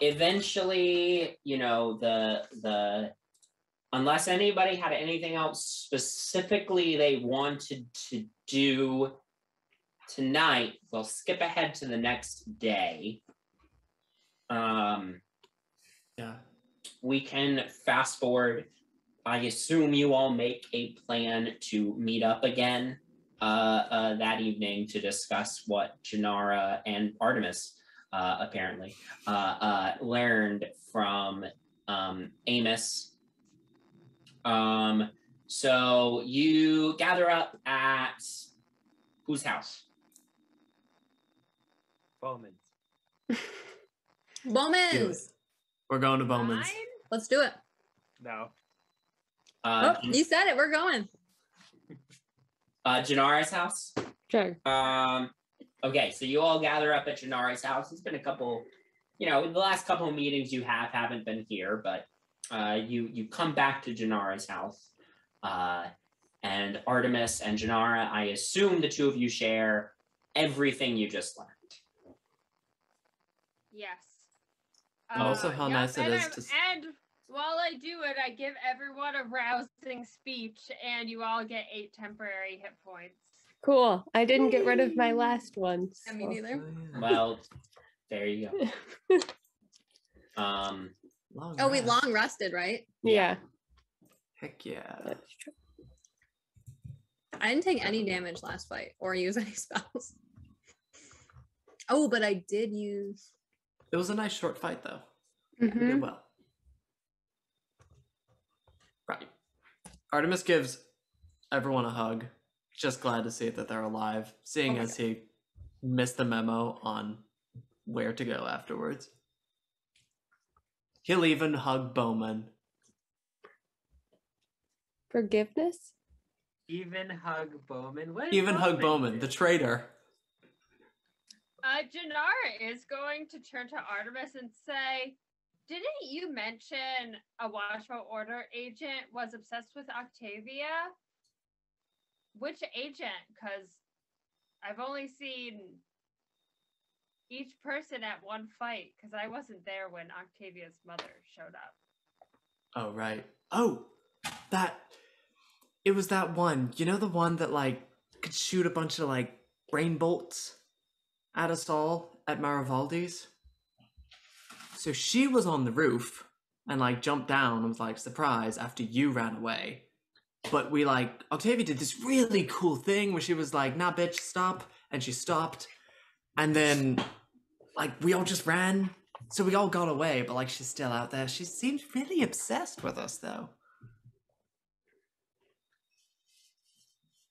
eventually, you know, the unless anybody had anything else specifically they wanted to do tonight, we'll skip ahead to the next day. Yeah. We can fast forward. I assume you all make a plan to meet up again that evening to discuss what Jinarra and Artemis apparently learned from Amos. So you gather up at whose house? Bowman's. Bowman's. We're going to Bowman's. Mine? Let's do it. No. Oh, you said it. We're going. Jinarra's house? Sure. Okay, so you all gather up at Jinarra's house. It's been a couple, you know, the last couple of meetings you haven't been here, but you come back to Jinarra's house. And Artemis and Jinarra, I assume the two of you share everything you just learned. Yes. Also, how nice it is to... And while I do it, I give everyone a rousing speech, and you all get 8 temporary hit points. Cool. I didn't get rid of my last one. Yeah, me neither. Well, there you go. We long rested, right? Yeah. Heck yeah. That's true. I didn't take any damage last fight or use any spells. Oh, but I did use... It was a nice short fight, though. Mm-hmm. You did well. Right. Artemis gives everyone a hug. Just glad to see that they're alive, seeing as he missed the memo on where to go afterwards. He'll even hug Bowman. Forgiveness? Even hug Bowman? What Even hug Bowman, the traitor. Jinarra is going to turn to Artemis and say, didn't you mention a Watchful Order agent was obsessed with Octavia? Which agent? Because I've only seen each person at one fight, because I wasn't there when Octavia's mother showed up. Oh, right. Oh, it was that one. You know the one that, like, could shoot a bunch of, like, brain bolts at us all at Marivaldi's? So she was on the roof and, like, jumped down and was like, surprise, after you ran away. But we, like, Octavia did this really cool thing where she was like, nah, bitch, stop. And she stopped. And then, like, we all just ran. So we all got away, but, like, she's still out there. She seems really obsessed with us, though.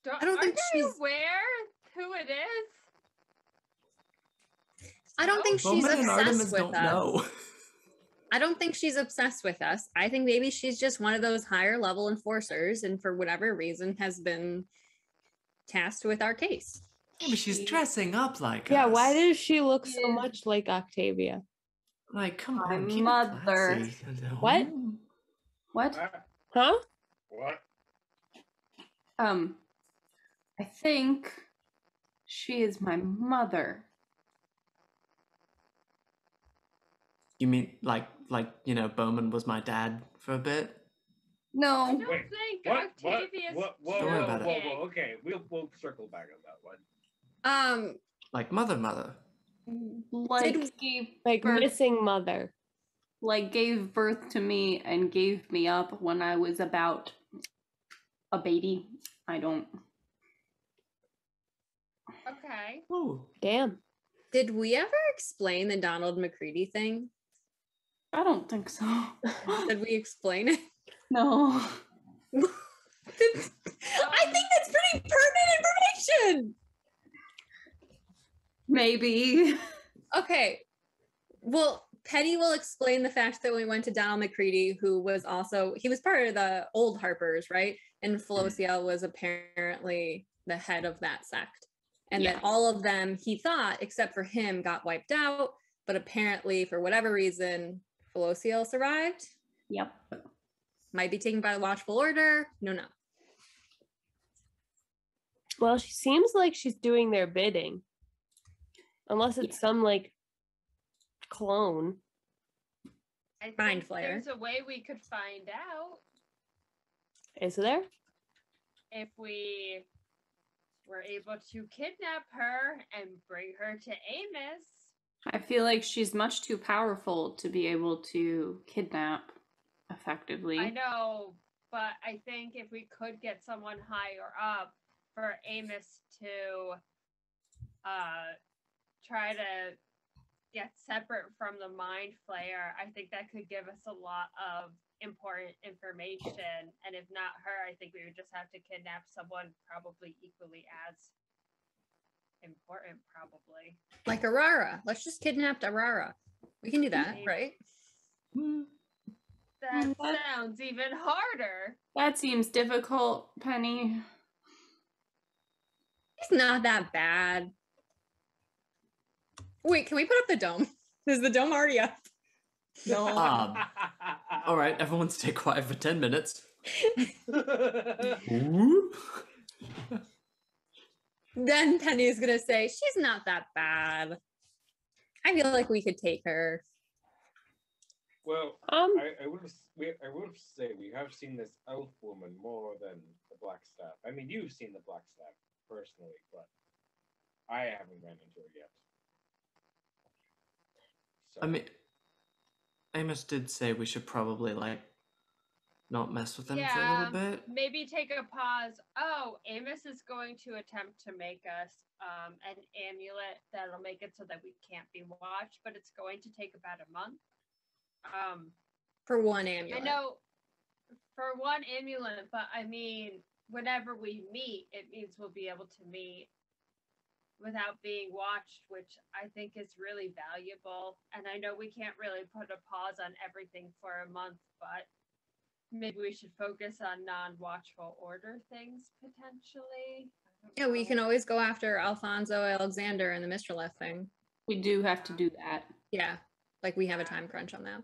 I don't think she's aware who it is? I don't think she's Bowman and Artemis obsessed with don't us. know. I don't think she's obsessed with us. I think maybe she's just one of those higher level enforcers and for whatever reason has been tasked with our case. Yeah, but she's dressing up like Yeah, us. why does she look so much like Octavia? Like, come My on, keep it mother. classy. What? What? Huh? What? I think she is my mother. You mean like you know, Bowman was my dad for a bit? I No. don't Wait, think What? Octavia's Don't worry about it. Whoa. Okay, we'll circle back on that one. Like mother. Like gave Like birth, missing mother. like gave birth to me and gave me up when I was about a baby. I don't. Okay. Ooh. Damn. Did we ever explain the Donald McCready thing? I don't think so. Did we explain it? No. I think that's pretty pertinent information. Maybe. Okay. Well, Penny will explain the fact that we went to Donald McCready, who was he was part of the old Harpers, right? And Felociel was apparently the head of that sect. And that all of them, he thought, except for him, got wiped out. But apparently, for whatever reason, Felociel survived. Yep. Might be taken by the Watchful Order. No. Well, she seems like she's doing their bidding. Unless it's some, like, clone. I Mind think flayer. there's a way we could find out Is there? if we were able to kidnap her and bring her to Amos. I feel like she's much too powerful to be able to kidnap effectively. I know, but I think if we could get someone higher up for Amos to try to get separate from the mind flayer, I think that could give us a lot of important information. And if not her, I think we would just have to kidnap someone probably equally as important, probably. Like Aurora. Let's just kidnap Aurora. We can do that, Maybe. right? That sounds even harder. That seems difficult, Penny. It's not that bad. Wait, can we put up the dome? Is the dome already up? No. All right, everyone stay quiet for 10 minutes. Then Penny's gonna say, she's not that bad. I feel like we could take her. Well, I would have said we have seen this elf woman more than the Black Staff. I mean, you've seen the Black Staff personally, but I haven't ran into her yet. So. I mean, Amos did say we should probably, like, not mess with them for a little bit. Maybe take a pause. Oh, Amos is going to attempt to make us an amulet that'll make it so that we can't be watched, but it's going to take about a month. For one amulet. I know for one amulet, but I mean, whenever we meet, it means we'll be able to meet without being watched, which I think is really valuable. And I know we can't really put a pause on everything for a month, but maybe we should focus on non-watchful order things potentially. Yeah, we can always go after Alfonso Alexander and the Mistraleth thing. We do have to do that. Yeah, like we have a time crunch on that.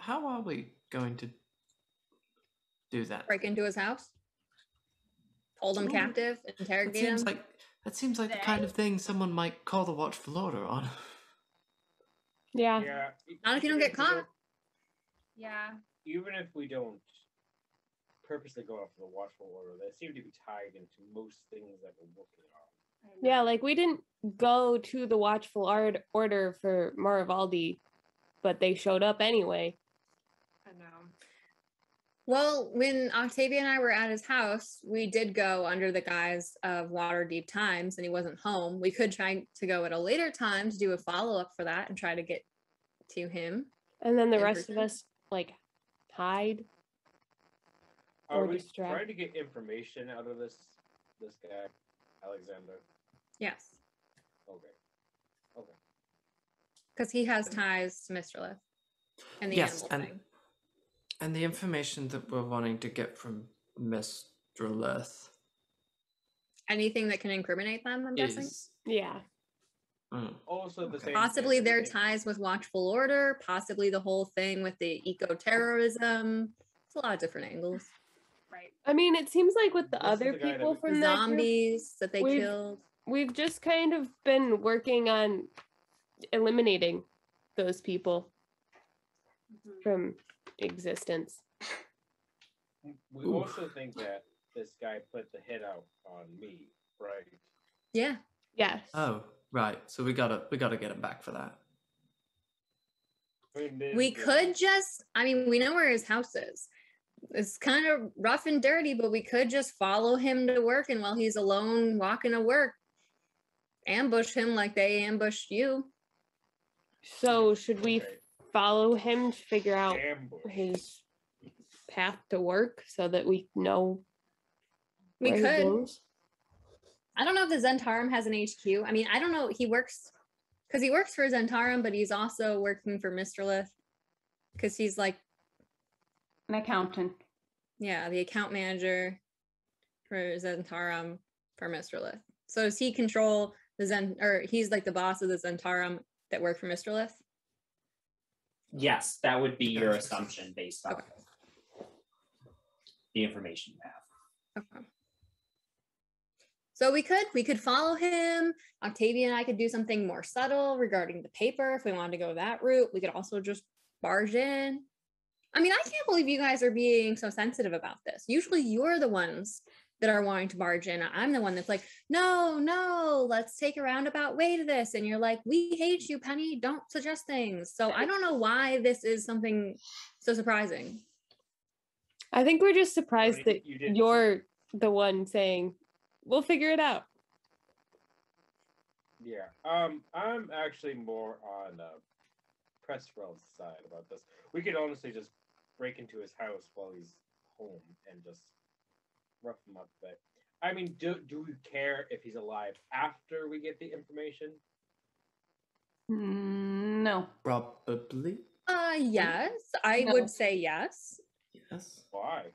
How are we going to do that? Break into his house? Hold him captive? Interrogate him? That seems like the kind of thing someone might call the Watchful Order on. Yeah. Not if you don't get caught. Yeah. Even if we don't purposely go after the Watchful Order, they seem to be tied into most things that we're working on. Yeah, like we didn't go to the Watchful Order for Marivaldi, but they showed up anyway. I know. Well, when Octavia and I were at his house, we did go under the guise of Waterdeep Times, and he wasn't home. We could try to go at a later time to do a follow-up for that and try to get to him. And then the rest of us, like, hide. Are Or we distract. trying to get information out of this guy, Alexander? Yes, Okay. because he has ties to Mistralith and the Yes, animal thing. And the information that we're wanting to get from Mistralith Anything that can incriminate them, I'm guessing? Yeah. Also, the same Possibly thing- their ties with Watchful Order, possibly the whole thing with the eco-terrorism. It's a lot of different angles. Right. I mean, it seems like with the This is other the guy that people we- from that group, Zombies that they We've- killed. we've just kind of been working on eliminating those people from existence. We Oof. also think that this guy put the hit out on me, right? Yeah. Yes. Oh, right. So we gotta get him back for that. We could just, I mean, we know where his house is. It's kind of rough and dirty, but we could just follow him to work, and while he's alone walking to work, ambush him like they ambushed you. So should we follow him to figure out Ambush. his path to work so that we know We where he could. goes? I don't know if the Zentarum has an HQ. I mean, I don't know. He works for Zentarum, but he's also working for Mistralith because he's like An accountant. the account manager for Zentarum for Mistralith. So does he control or he's like the boss of the Zentarum that work for Mistralith? Yes, that would be your assumption based on the information you have. Okay. So we could follow him. Octavia and I could do something more subtle regarding the paper if we wanted to go that route. We could also just barge in. I mean, I can't believe you guys are being so sensitive about this. Usually you're the ones that are wanting to barge in. I'm the one that's like, no, let's take a roundabout way to this. And you're like, we hate you, Penny. Don't suggest things. So I don't know why this is something so surprising. I think we're just surprised that you're the one saying, we'll figure it out. Yeah. I'm actually more on Pressrell's side about this. We could honestly just break into his house while he's home and just rough him up a bit. I mean, do we care if he's alive after we get the information? No. Probably. Yes, I No. would say yes. Yes. Why?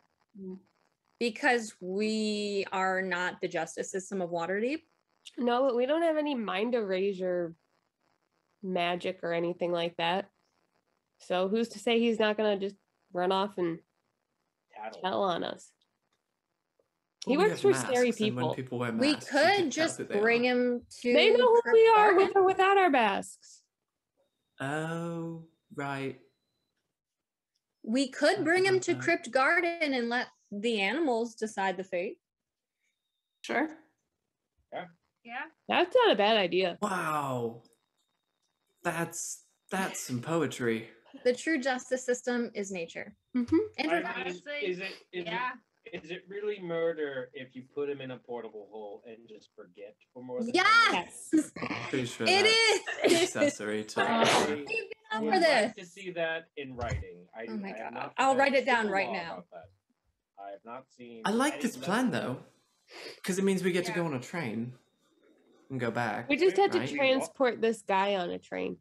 Because we are not the justice system of Waterdeep. No, but we don't have any mind erasure magic or anything like that. So who's to say he's not going to just run off and tell on us? He Well, we works have for scary masks, and when people. people wear We masks, you could can tell just who they bring are. him to. They know who we are Garden. with or without our masks. Oh, right. We could bring him to Okay. Crypt Garden and let the animals decide the fate. Sure. Yeah. That's not a bad idea. Wow. That's some poetry. The true justice system is nature. Mm-hmm. And I mean, Honestly, is it really murder if you put him in a portable hole and just forget for more than yes, Pretty sure it that's is. accessory to We've been I over would this. like to see that in writing. Oh my I have God. not I'll found write it a down single right law now. about that. I have not seen. I like any this plan method. though, because it means we get to Yeah. go on a train and go back. We just had to Right. transport this guy on a train.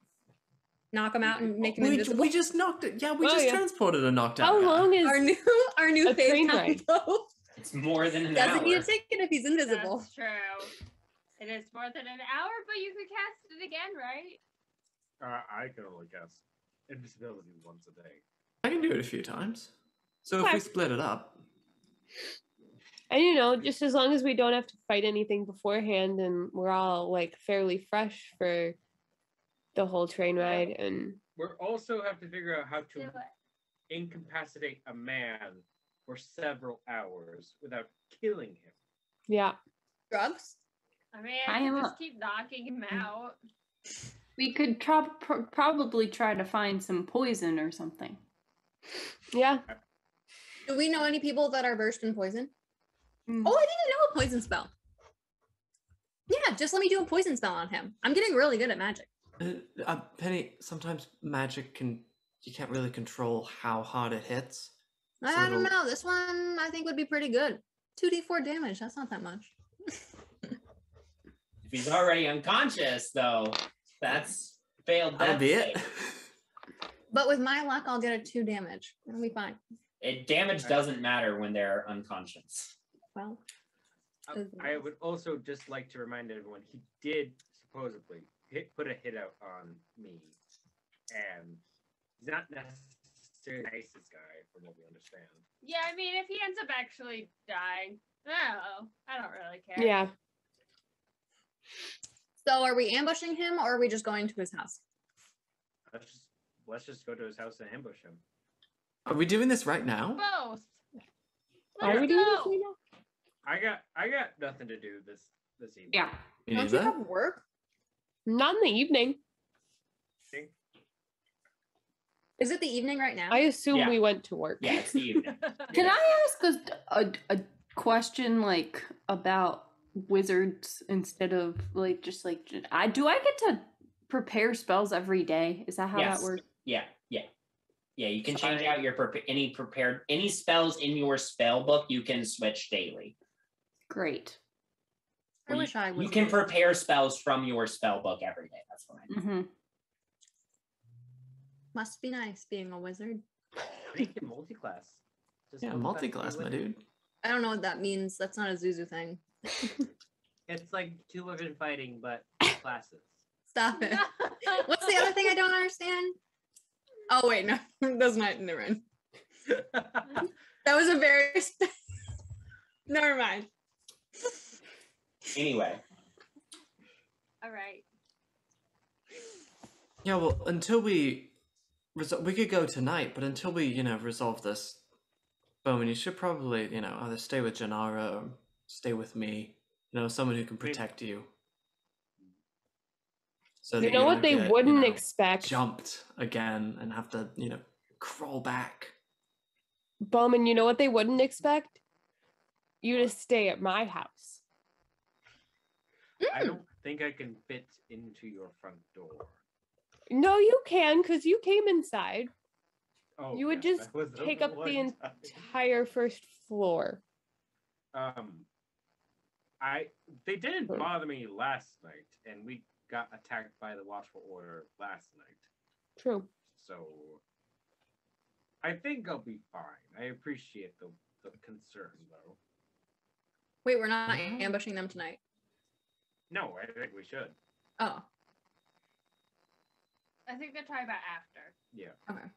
Knock him out and make him We invisible. just knocked it. Yeah, we Oh, just yeah. transported a knocked out How guy. long is our new a phase train ride? combo. It's more than an Doesn't hour. need a ticket if he's invisible. That's true. It is more than an hour, but you could cast it again, right? I can only cast invisibility once a day. I can do it a few times. So if Okay. we split it up, And just as long as we don't have to fight anything beforehand and we're all like fairly fresh for the whole train ride and We also have to figure out how Do to it. incapacitate a man for several hours without killing him. yeah. Drugs? I mean, I I am can just up. keep knocking him out. We could probably try to find some poison or something. Yeah. Do we know any people that are versed in poison? Mm. Oh, I think I know a poison spell. Yeah, just let me do a poison spell on him. I'm getting really good at magic. Penny, sometimes magic you can't really control how hard it hits. It's a I don't little- know. This one I think would be pretty good. 2d4 damage. That's not that much. If he's already unconscious, though, that's failed That'll death be it. save. But with my luck, I'll get a 2 damage. It'll be fine. Damage doesn't matter when they're unconscious. Well, I would also just like to remind everyone he did supposedly put a hit out on me, and he's not necessarily the nicest guy from what we understand. Yeah, I mean, if he ends up actually dying, no, I don't really care. Yeah. so are we ambushing him or are we just going to his house? Let's just go to his house and ambush him. Are we doing this right now? Both. Are Let's we doing this go. right now? I got nothing to do this evening. Yeah. Me Don't you neither. have work? Not in the evening. Is it the evening right now? I assume we went to work. Yeah, it's the evening. Can I ask a question like about wizards instead of like just like do I get to prepare spells every day? Is that how that works? Yeah. You can change out your any spells in your spell book. You can switch daily. Great. I wish I was. You can prepare spells from your spell book every day. That's what I mean. Must be nice being a wizard. Make it multi-class. Yeah, multi-class, my dude. I don't know what that means. That's not a Zuzu thing. It's like 2 women fighting, but classes. Stop it. What's the other thing I don't understand? Oh wait, no, that's not in the room. That was a very. Never mind. Anyway. All right. Yeah, well, until we could go tonight, but until we, resolve this, Bowman, you should probably, either stay with Jinarra or stay with me. Someone who can protect you. So you know what they wouldn't expect? Jumped again and have to, crawl back. Bowman, you know what they wouldn't expect? You to stay at my house. I don't think I can fit into your front door. No, you can, because you came inside. Oh, you would just take up the entire first floor. They didn't bother me last night, and we got attacked by the Watchful Order last night. True. So I think I'll be fine. I appreciate the concern, though. Wait, we're not ambushing them tonight. No, I think we should. Oh. I think they're talking about after. Yeah. Okay.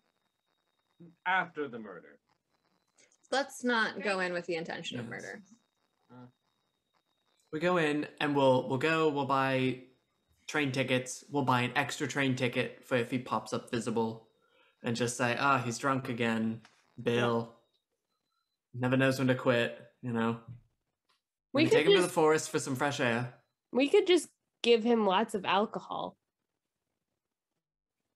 After the murder. Let's not go in with the intention of murder. We go in and we'll buy train tickets. We'll buy an extra train ticket for if he pops up visible and just say, he's drunk again. Bill. Never knows when to quit, We can take him to the forest for some fresh air. We could just give him lots of alcohol.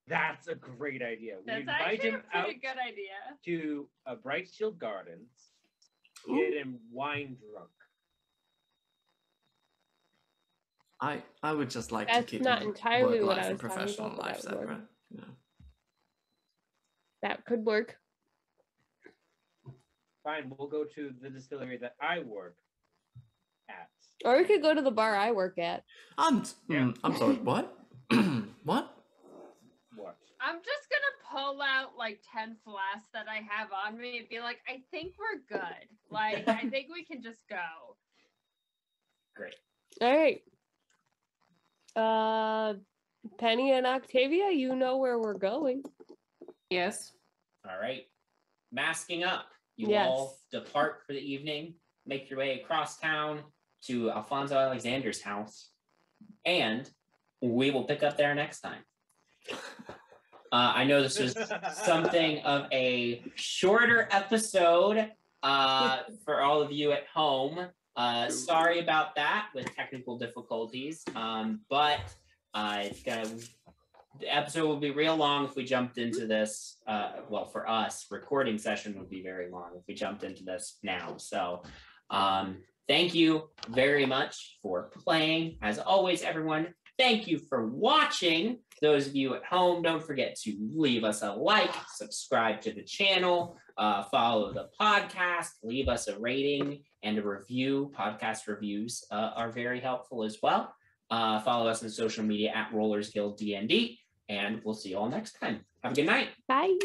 That's a great idea. We That's invite actually him a pretty out good idea. to a Bright Shield Gardens. Get him wine drunk. I would just like That's to keep not him entirely what work life I and was professional talking life about, separate. That could work. Fine, we'll go to the distillery that I work at. Or we could go to the bar I work at. I'm sorry, what? What? What? I'm just gonna pull out like 10 flasks that I have on me and be like, I think we're good. Like, I think we can just go. Great. All right. Penny and Octavia, you know where we're going. Yes. All right. Masking up. You all depart for the evening, make your way across town to Alfonso Alexander's house, and we will pick up there next time. I know this was something of a shorter episode for all of you at home. Sorry about that with technical difficulties, but the episode will be real long if we jumped into this. Well, for us, recording session would be very long if we jumped into this now. So thank you very much for playing. As always, everyone, thank you for watching. Those of you at home, don't forget to leave us a like, subscribe to the channel, follow the podcast, leave us a rating and a review. Podcast reviews are very helpful as well. Follow us on social media at Rollers Guild DND, and we'll see you all next time. Have a good night. Bye.